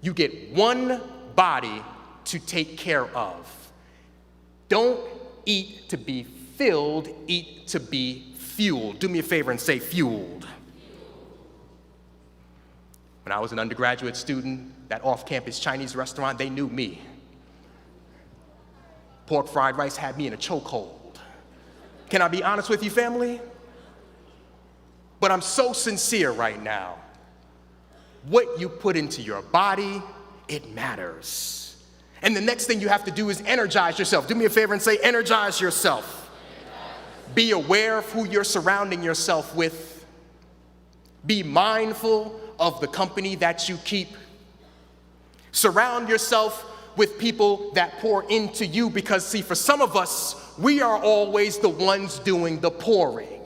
You get 1 body to take care of. Don't eat to be filled, eat to be fueled. Do me a favor and say fueled. When I was an undergraduate student, that off-campus Chinese restaurant, they knew me. Pork fried rice had me in a chokehold. Can I be honest with you, family? But I'm so sincere right now. What you put into your body, it matters. And the next thing you have to do is energize yourself. Do me a favor and say energize yourself. Be aware of who you're surrounding yourself with. Be mindful of the company that you keep. Surround yourself with people that pour into you, because, see, for some of us, we are always the ones doing the pouring.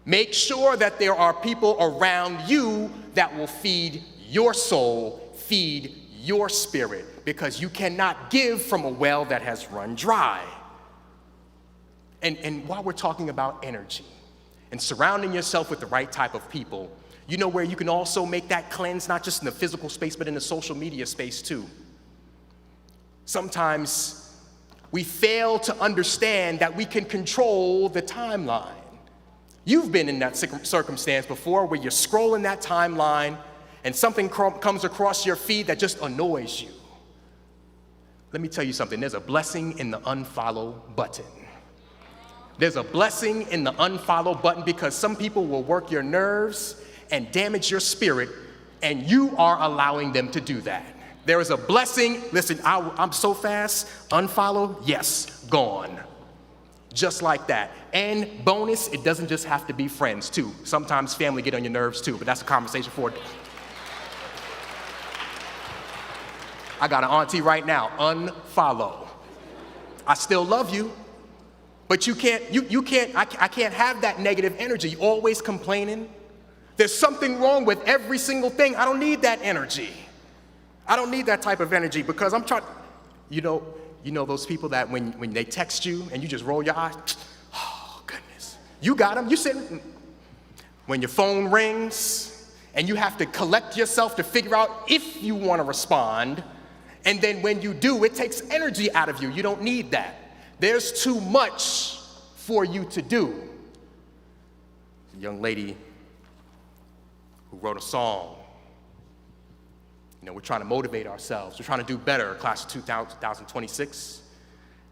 Make sure that there are people around you that will feed your soul, feed your spirit, because you cannot give from a well that has run dry. And while we're talking about energy and surrounding yourself with the right type of people, you know where you can also make that cleanse, not just in the physical space, but in the social media space too. Sometimes we fail to understand that we can control the timeline. You've been in that circumstance before where you're scrolling that timeline and something comes across your feed that just annoys you. Let me tell you something. There's a blessing in the unfollow button. There's a blessing in the unfollow button, because some people will work your nerves and damage your spirit, and you are allowing them to do that. There is a blessing. Listen, I'm so fast. Unfollow, yes, gone. Just like that. And bonus, it doesn't just have to be friends too. Sometimes family get on your nerves too, but that's a conversation for I got an auntie right now, unfollow. I still love you, but I can't have that negative energy, always complaining. There's something wrong with every single thing. I don't need that energy. I don't need that type of energy, because I'm trying, you know those people that when they text you and you just roll your eyes, oh goodness, you got them, you sitting. When your phone rings and you have to collect yourself to figure out if you want to respond, and then when you do, it takes energy out of you. You don't need that. There's too much for you to do. A young lady who wrote a song. You know, we're trying to motivate ourselves. We're trying to do better, class of 2026.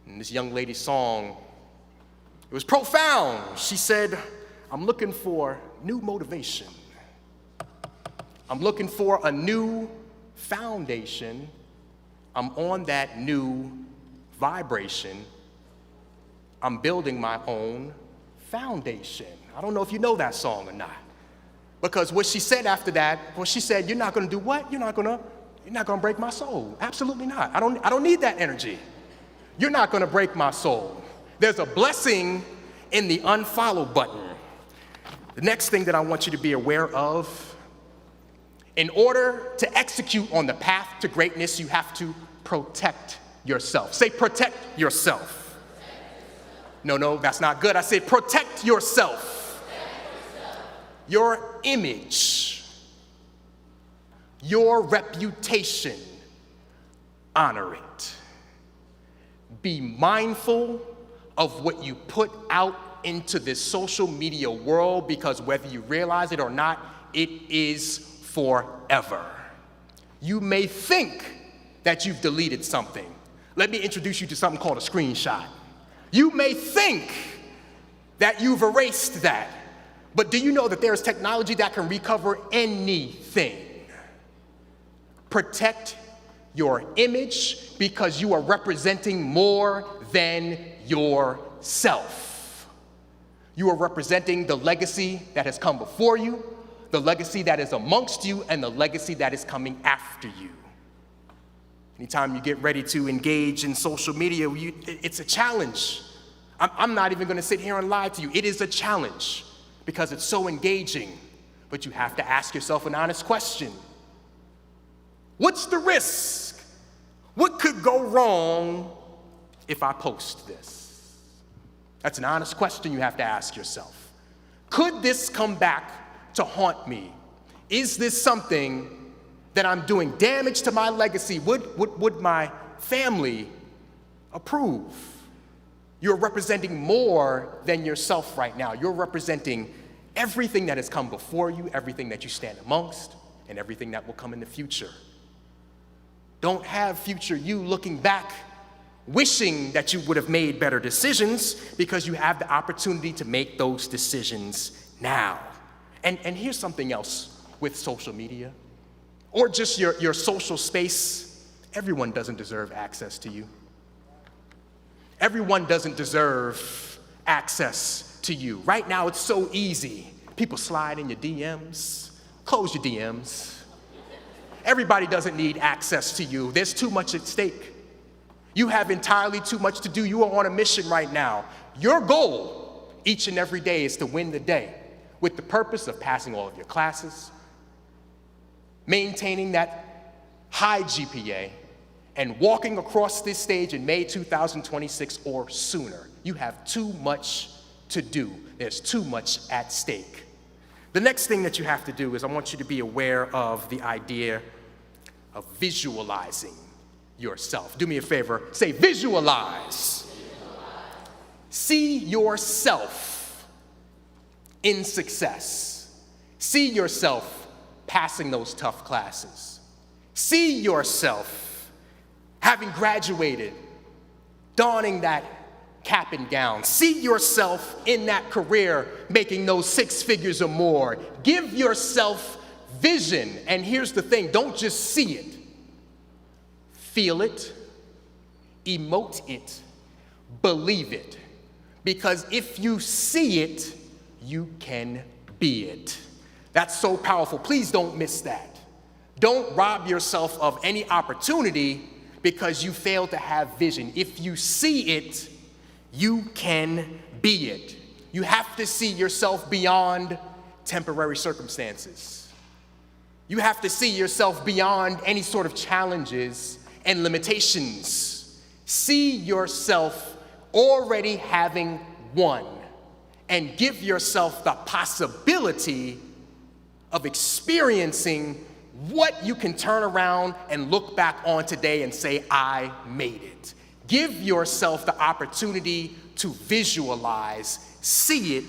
And this young lady's song, it was profound. She said, I'm looking for new motivation. I'm looking for a new foundation. I'm on that new vibration. I'm building my own foundation. I don't know if you know that song or not. Because what she said after that, well, she said, you're not gonna do what? You're not gonna break my soul. Absolutely not. I don't need that energy. You're not gonna break my soul. There's a blessing in the unfollow button. The next thing that I want you to be aware of, in order to execute on the path to greatness, you have to protect yourself. Say, protect yourself. No, that's not good. I said, protect yourself. Your image, your reputation, honor it. Be mindful of what you put out into this social media world, because whether you realize it or not, it is forever. You may think that you've deleted something. Let me introduce you to something called a screenshot. You may think that you've erased that, but do you know that there is technology that can recover anything? Protect your image, because you are representing more than yourself. You are representing the legacy that has come before you, the legacy that is amongst you, and the legacy that is coming after you. Anytime you get ready to engage in social media, it's a challenge. I'm not even going to sit here and lie to you. It is a challenge because it's so engaging, but you have to ask yourself an honest question. What's the risk? What could go wrong if I post this? That's an honest question you have to ask yourself. Could this come back to haunt me? Is this something that I'm doing damage to my legacy? Would my family approve? You're representing more than yourself right now. You're representing everything that has come before you, everything that you stand amongst, and everything that will come in the future. Don't have future you looking back, wishing that you would have made better decisions, because you have the opportunity to make those decisions now. And here's something else with social media, or just your social space. Everyone doesn't deserve access to you. Everyone doesn't deserve access to you. Right now, it's so easy. People slide in your DMs. Close your DMs. Everybody doesn't need access to you. There's too much at stake. You have entirely too much to do. You are on a mission right now. Your goal each and every day is to win the day with the purpose of passing all of your classes, maintaining that high GPA, and walking across this stage in May 2026 or sooner. You have too much to do. There's too much at stake. The next thing that you have to do is I want you to be aware of the idea of visualizing yourself. Do me a favor, say visualize. See yourself in success. See yourself passing those tough classes. See yourself having graduated, donning that cap and gown. See yourself in that career making those 6 figures or more. Give yourself vision. And here's the thing, don't just see it. Feel it, emote it, believe it. Because if you see it, you can be it. That's so powerful. Please don't miss that. Don't rob yourself of any opportunity because you fail to have vision. If you see it, you can be it. You have to see yourself beyond temporary circumstances. You have to see yourself beyond any sort of challenges and limitations. See yourself already having won, and give yourself the possibility of experiencing what you can turn around and look back on today and say, I made it. Give yourself the opportunity to visualize, see it,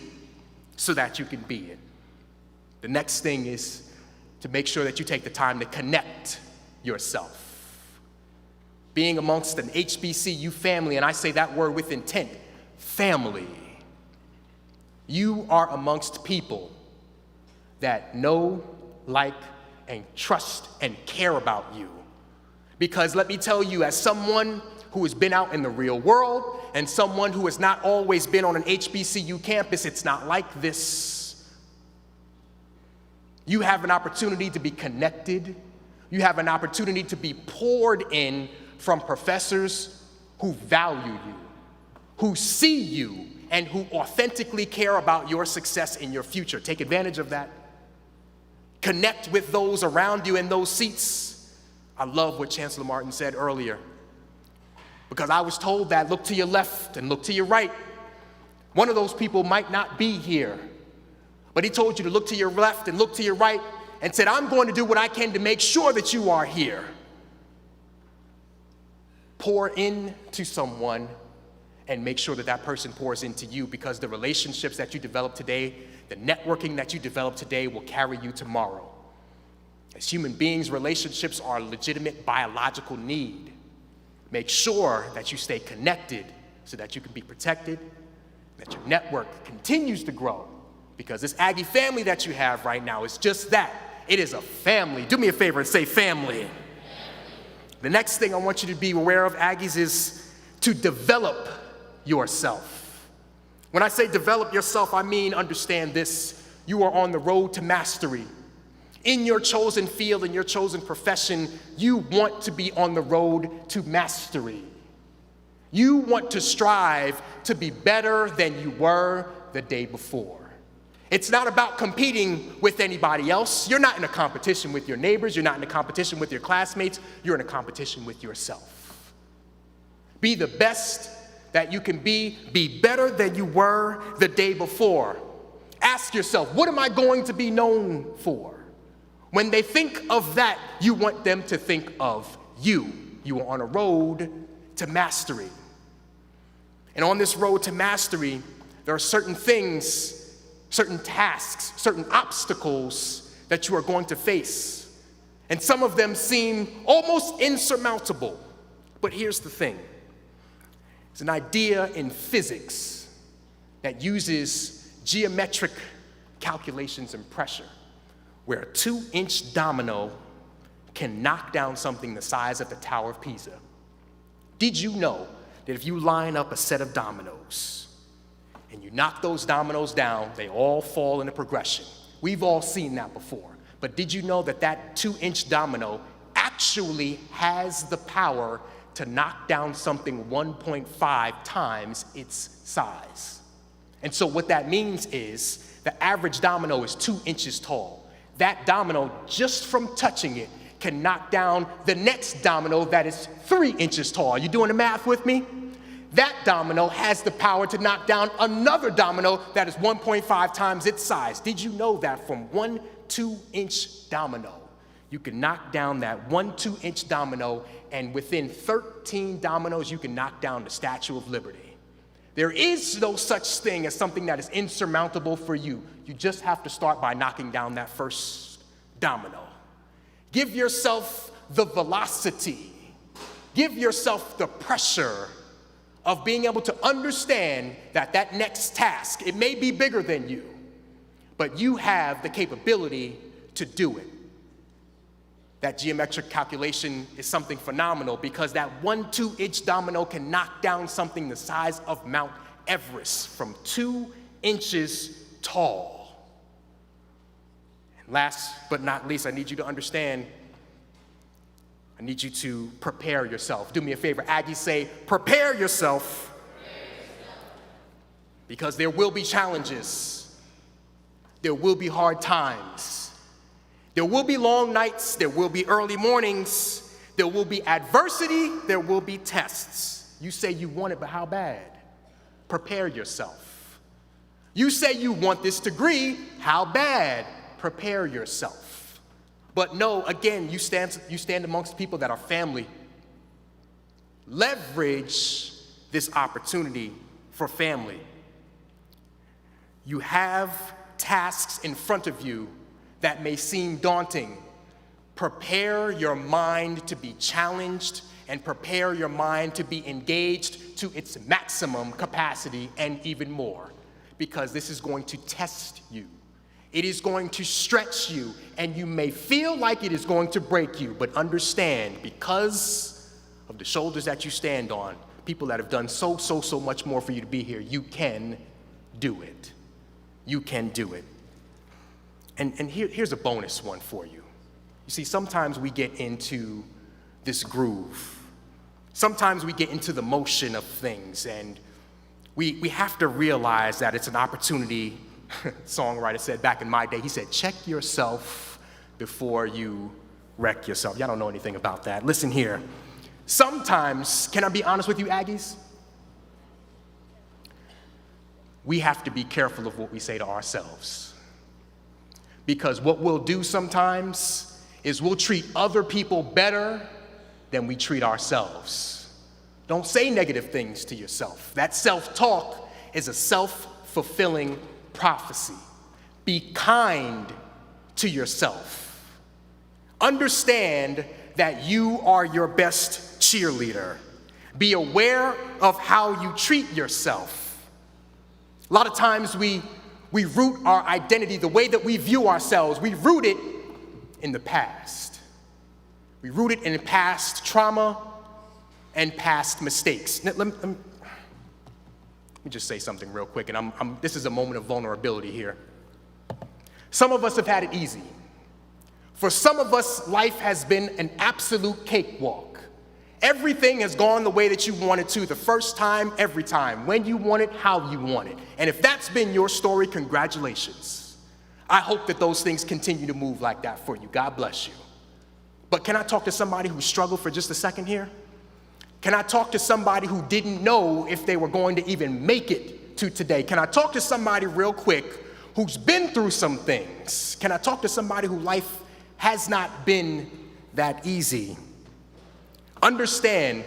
so that you can be it. The next thing is to make sure that you take the time to connect yourself. Being amongst an HBCU family, and I say that word with intent, family. You are amongst people that know, like, and trust and care about you. Because let me tell you, as someone who has been out in the real world and someone who has not always been on an HBCU campus, it's not like this. You have an opportunity to be connected. You have an opportunity to be poured in from professors who value you, who see you, and who authentically care about your success in your future. Take advantage of that. Connect with those around you in those seats. I love what Chancellor Martin said earlier, because I was told that look to your left and look to your right. One of those people might not be here, but he told you to look to your left and look to your right and said, I'm going to do what I can to make sure that you are here. Pour into someone and make sure that that person pours into you, because the relationships that you develop today, the networking that you develop today will carry you tomorrow. As human beings, relationships are a legitimate biological need. Make sure that you stay connected so that you can be protected, that your network continues to grow, because this Aggie family that you have right now is just that. It is a family. Do me a favor and say family. The next thing I want you to be aware of, Aggies, is to develop yourself. When I say develop yourself, I mean understand this. You are on the road to mastery. In your chosen field, in your chosen profession, you want to be on the road to mastery. You want to strive to be better than you were the day before. It's not about competing with anybody else. You're not in a competition with your neighbors. You're not in a competition with your classmates. You're in a competition with yourself. Be the best that you can be. Be better than you were the day before. Ask yourself, what am I going to be known for? When they think of that, you want them to think of you. You are on a road to mastery. And on this road to mastery, there are certain things, certain tasks, certain obstacles that you are going to face. And some of them seem almost insurmountable. But here's the thing. It's an idea in physics that uses geometric calculations and pressure, where a 2-inch domino can knock down something the size of the Tower of Pisa. Did you know that if you line up a set of dominoes and you knock those dominoes down, they all fall in a progression? We've all seen that before. But did you know that that 2-inch domino actually has the power to knock down something 1.5 times its size? And so what that means is the average domino is 2 inches tall. That domino, just from touching it, can knock down the next domino that is 3 inches tall. Are you doing the math with me? That domino has the power to knock down another domino that is 1.5 times its size. Did you know that from one 2-inch domino, you can knock down that one 2-inch domino, and within 13 dominoes, you can knock down the Statue of Liberty? There is no such thing as something that is insurmountable for you. You just have to start by knocking down that first domino. Give yourself the velocity. Give yourself the pressure of being able to understand that that next task, it may be bigger than you, but you have the capability to do it. That geometric calculation is something phenomenal, because that one 2-inch domino can knock down something the size of Mount Everest from 2 inches tall. And last but not least, I need you to understand, I need you to prepare yourself. Do me a favor, Aggie, say, prepare yourself. Because there will be challenges. There will be hard times. There will be long nights, there will be early mornings, there will be adversity, there will be tests. You say you want it, but how bad? Prepare yourself. You say you want this degree, how bad? Prepare yourself. But no, again, you stand amongst people that are family. Leverage this opportunity for family. You have tasks in front of you that may seem daunting. Prepare your mind to be challenged, and prepare your mind to be engaged to its maximum capacity and even more, because this is going to test you. It is going to stretch you, and you may feel like it is going to break you, but understand, because of the shoulders that you stand on, people that have done so much more for you to be here, you can do it. You can do it. And here's a bonus one for you. You see, sometimes we get into this groove. Sometimes we get into the motion of things, and we have to realize that it's an opportunity. Songwriter said back in my day, he said, check yourself before you wreck yourself. Y'all don't know anything about that. Listen here. Sometimes, can I be honest with you, Aggies? We have to be careful of what we say to ourselves. Because what we'll do sometimes is we'll treat other people better than we treat ourselves. Don't say negative things to yourself. That self-talk is a self-fulfilling prophecy. Be kind to yourself. Understand that you are your best cheerleader. Be aware of how you treat yourself. A lot of times we root our identity, the way that we view ourselves, we root it in the past. We root it in past trauma and past mistakes. Let me just say something real quick, and this is a moment of vulnerability here. Some of us have had it easy. For some of us, life has been an absolute cakewalk. Everything has gone the way that you want it to, the first time, every time, when you want it, how you want it. And if that's been your story, congratulations. I hope that those things continue to move like that for you. God bless you. But can I talk to somebody who struggled for just a second here? Can I talk to somebody who didn't know if they were going to even make it to today? Can I talk to somebody real quick who's been through some things? Can I talk to somebody who life has not been that easy? Understand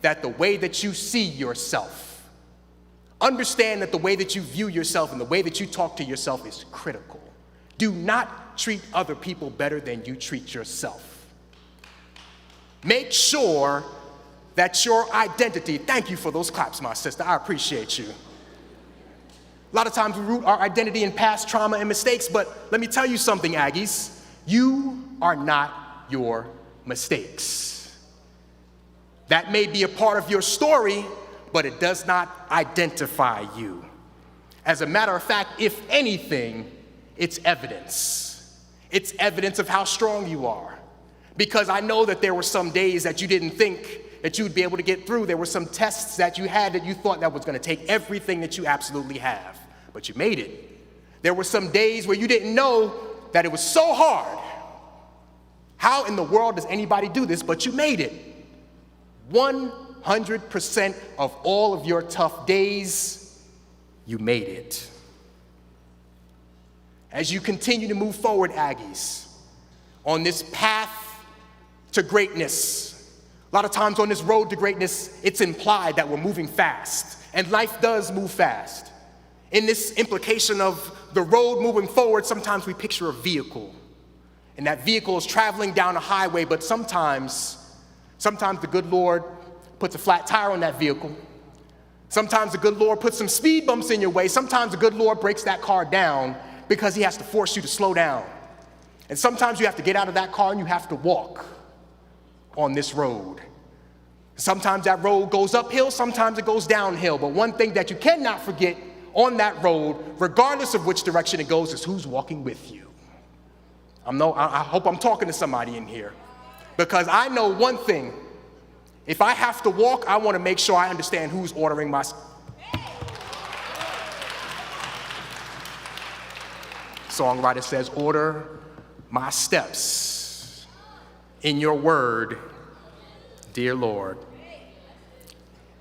that the way that you see yourself, understand that the way that you view yourself and the way that you talk to yourself is critical. Do not treat other people better than you treat yourself. Make sure that your identity, thank you for those claps, my sister, I appreciate you. A lot of times we root our identity in past trauma and mistakes, but let me tell you something, Aggies, you are not your mistakes. That may be a part of your story, but it does not identify you. As a matter of fact, if anything, it's evidence. It's evidence of how strong you are. Because I know that there were some days that you didn't think that you'd be able to get through. There were some tests that you had that you thought that was going to take everything that you absolutely have, but you made it. There were some days where you didn't know that it was so hard. How in the world does anybody do this? But you made it. 100% of all of your tough days, you made it. As you continue to move forward, Aggies, on this path to greatness, a lot of times on this road to greatness, it's implied that we're moving fast, and life does move fast. In this implication of the road moving forward, sometimes we picture a vehicle, and that vehicle is traveling down a highway, but sometimes the good Lord puts a flat tire on that vehicle. Sometimes the good Lord puts some speed bumps in your way. Sometimes the good Lord breaks that car down because he has to force you to slow down. And sometimes you have to get out of that car and you have to walk on this road. Sometimes that road goes uphill, sometimes it goes downhill. But one thing that you cannot forget on that road, regardless of which direction it goes, is who's walking with you. I hope I'm talking to somebody in here. Because I know one thing. If I have to walk, I want to make sure I understand who's ordering my... Songwriter says, order my steps in your word, dear Lord.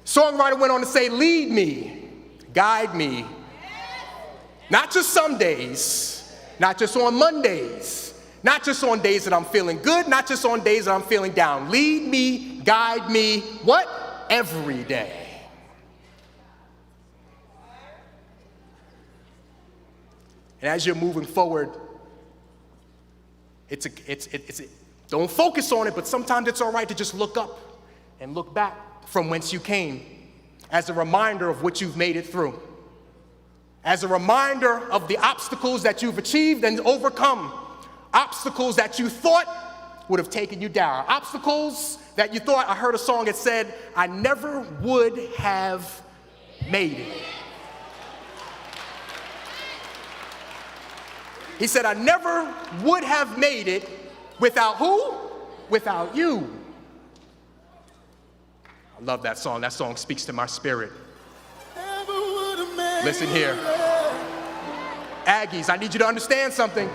Songwriter went on to say, lead me, guide me, not just some days, not just on Mondays, not just on days that I'm feeling good, not just on days that I'm feeling down. Lead me, guide me, what? Every day. And as you're moving forward, don't focus on it, but sometimes it's all right to just look up and look back from whence you came as a reminder of what you've made it through, as a reminder of the obstacles that you've achieved and overcome, obstacles that you thought would have taken you down, obstacles that you thought, I heard a song that said, I never would have made it. He said, I never would have made it without who? Without you. I love that song. That song speaks to my spirit. Never Listen here. Aggies, I need you to understand something.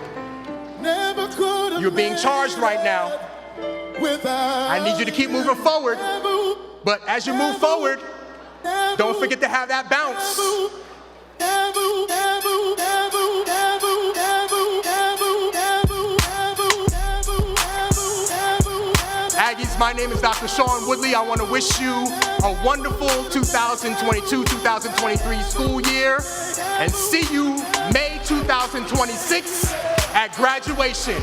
You're being charged right now. I need you to keep moving forward. But as you move forward, don't forget to have that bounce. Aggies, my name is Dr. Sean Woodley. I want to wish you a wonderful 2022-2023 school year and see you May 2026 at graduation.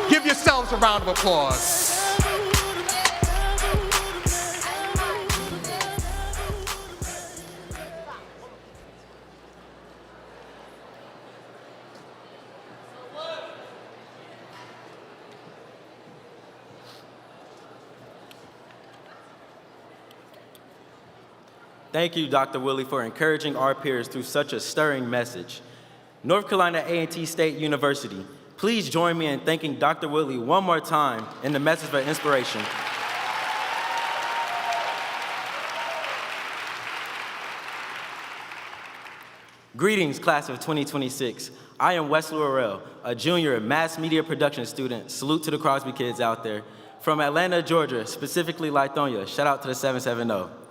Give yourselves a round of applause. Thank you, Dr. Willie, for encouraging our peers through such a stirring message. North Carolina A&T State University, please join me in thanking Dr. Willie one more time in the message of inspiration. Greetings, class of 2026. I am Wesley Orrell, a junior mass media production student. Salute to the Crosby kids out there. From Atlanta, Georgia, specifically Lithonia. Shout out to the 770.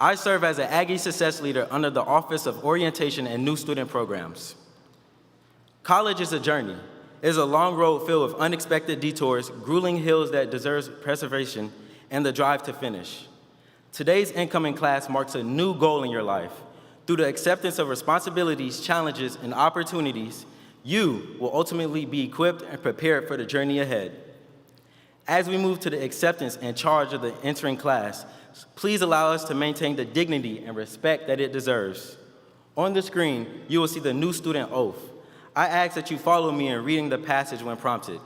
I serve as an Aggie Success Leader under the Office of Orientation and New Student Programs. College is a journey. It is a long road filled with unexpected detours, grueling hills that deserve preservation, and the drive to finish. Today's incoming class marks a new goal in your life. Through the acceptance of responsibilities, challenges, and opportunities, you will ultimately be equipped and prepared for the journey ahead. As we move to the acceptance and charge of the entering class, please allow us to maintain the dignity and respect that it deserves. On the screen, you will see the new student oath. I ask that you follow me in reading the passage when prompted.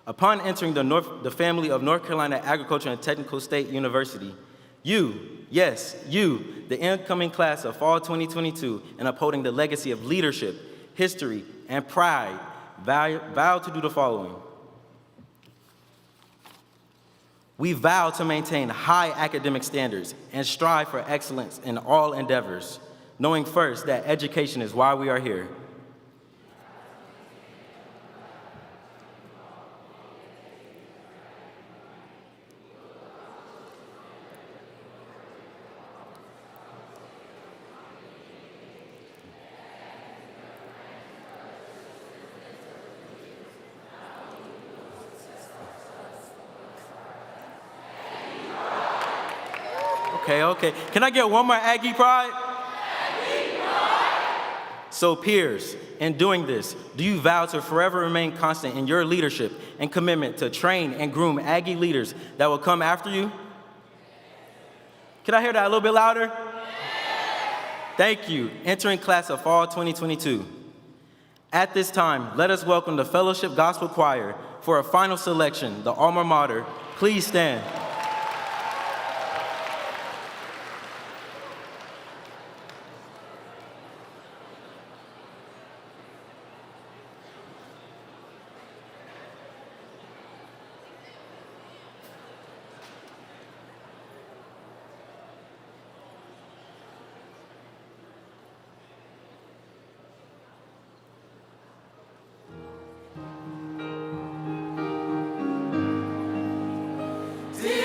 Upon entering the family of North Carolina Agricultural and Technical State University, you, yes, you, the incoming class of fall 2022, and upholding the legacy of leadership, history, and pride, vow to do the following. We vow to maintain high academic standards and strive for excellence in all endeavors, knowing first that education is why we are here. Okay. Can I get one more Aggie pride? Aggie pride! So peers, in doing this, do you vow to forever remain constant in your leadership and commitment to train and groom Aggie leaders that will come after you? Can I hear that a little bit louder? Thank you. Entering class of fall 2022. At this time, let us welcome the Fellowship Gospel Choir for a final selection, the Alma Mater. Please stand. Dear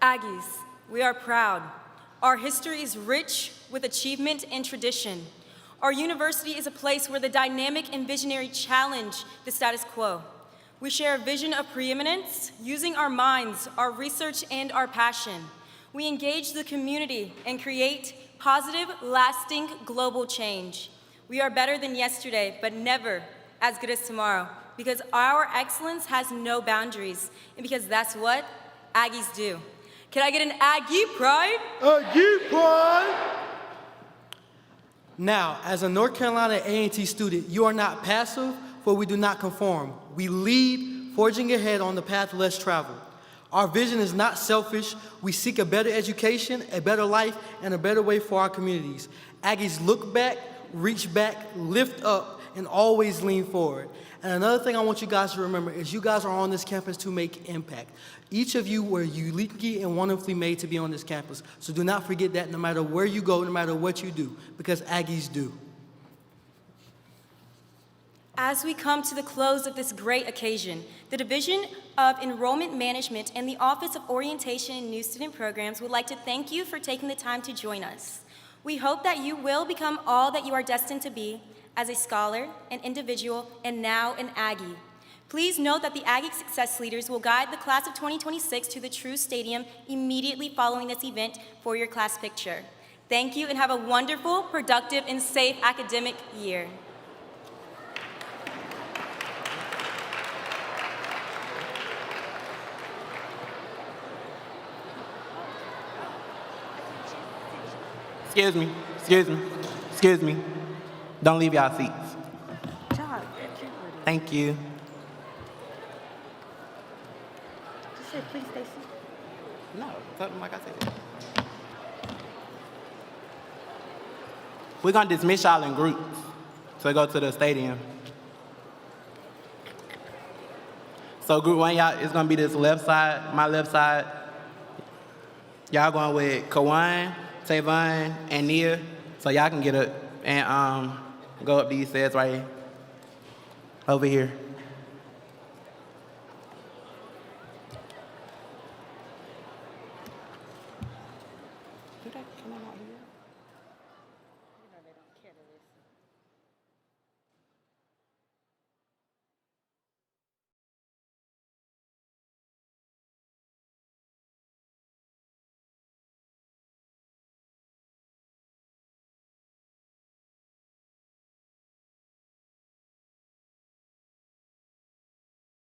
Aggies, we are proud. Our history is rich with achievement and tradition. Our university is a place where the dynamic and visionary challenge the status quo. We share a vision of preeminence, using our minds, our research, and our passion. We engage the community and create positive, lasting global change. We are better than yesterday, but never as good as tomorrow, because our excellence has no boundaries, and because that's what Aggies do. Can I get an Aggie pride? Aggie pride! Now, as a North Carolina A&T student, you are not passive, for we do not conform. We lead, forging ahead on the path less traveled. Our vision is not selfish. We seek a better education, a better life, and a better way for our communities. Aggies look back, reach back, lift up, and always lean forward. And another thing I want you guys to remember is you guys are on this campus to make impact. Each of you were uniquely and wonderfully made to be on this campus. So do not forget that no matter where you go, no matter what you do, because Aggies do. As we come to the close of this great occasion, the Division of Enrollment Management and the Office of Orientation and New Student Programs would like to thank you for taking the time to join us. We hope that you will become all that you are destined to be as a scholar, an individual, and now an Aggie. Please note that the Aggie Success Leaders will guide the class of 2026 to the True Stadium immediately following this event for your class picture. Thank you and have a wonderful, productive, and safe academic year. Excuse me. Don't leave y'all seats. Thank you. Just say, please stay seated. No, tell them like I said. We're gonna dismiss y'all in groups to go to the stadium. So group one, y'all, it's gonna be this left side, my left side. Y'all going with Kawan, Tavon, and Nia, so y'all can get up and go up these stairs right here. Over here. Do that? Can I not do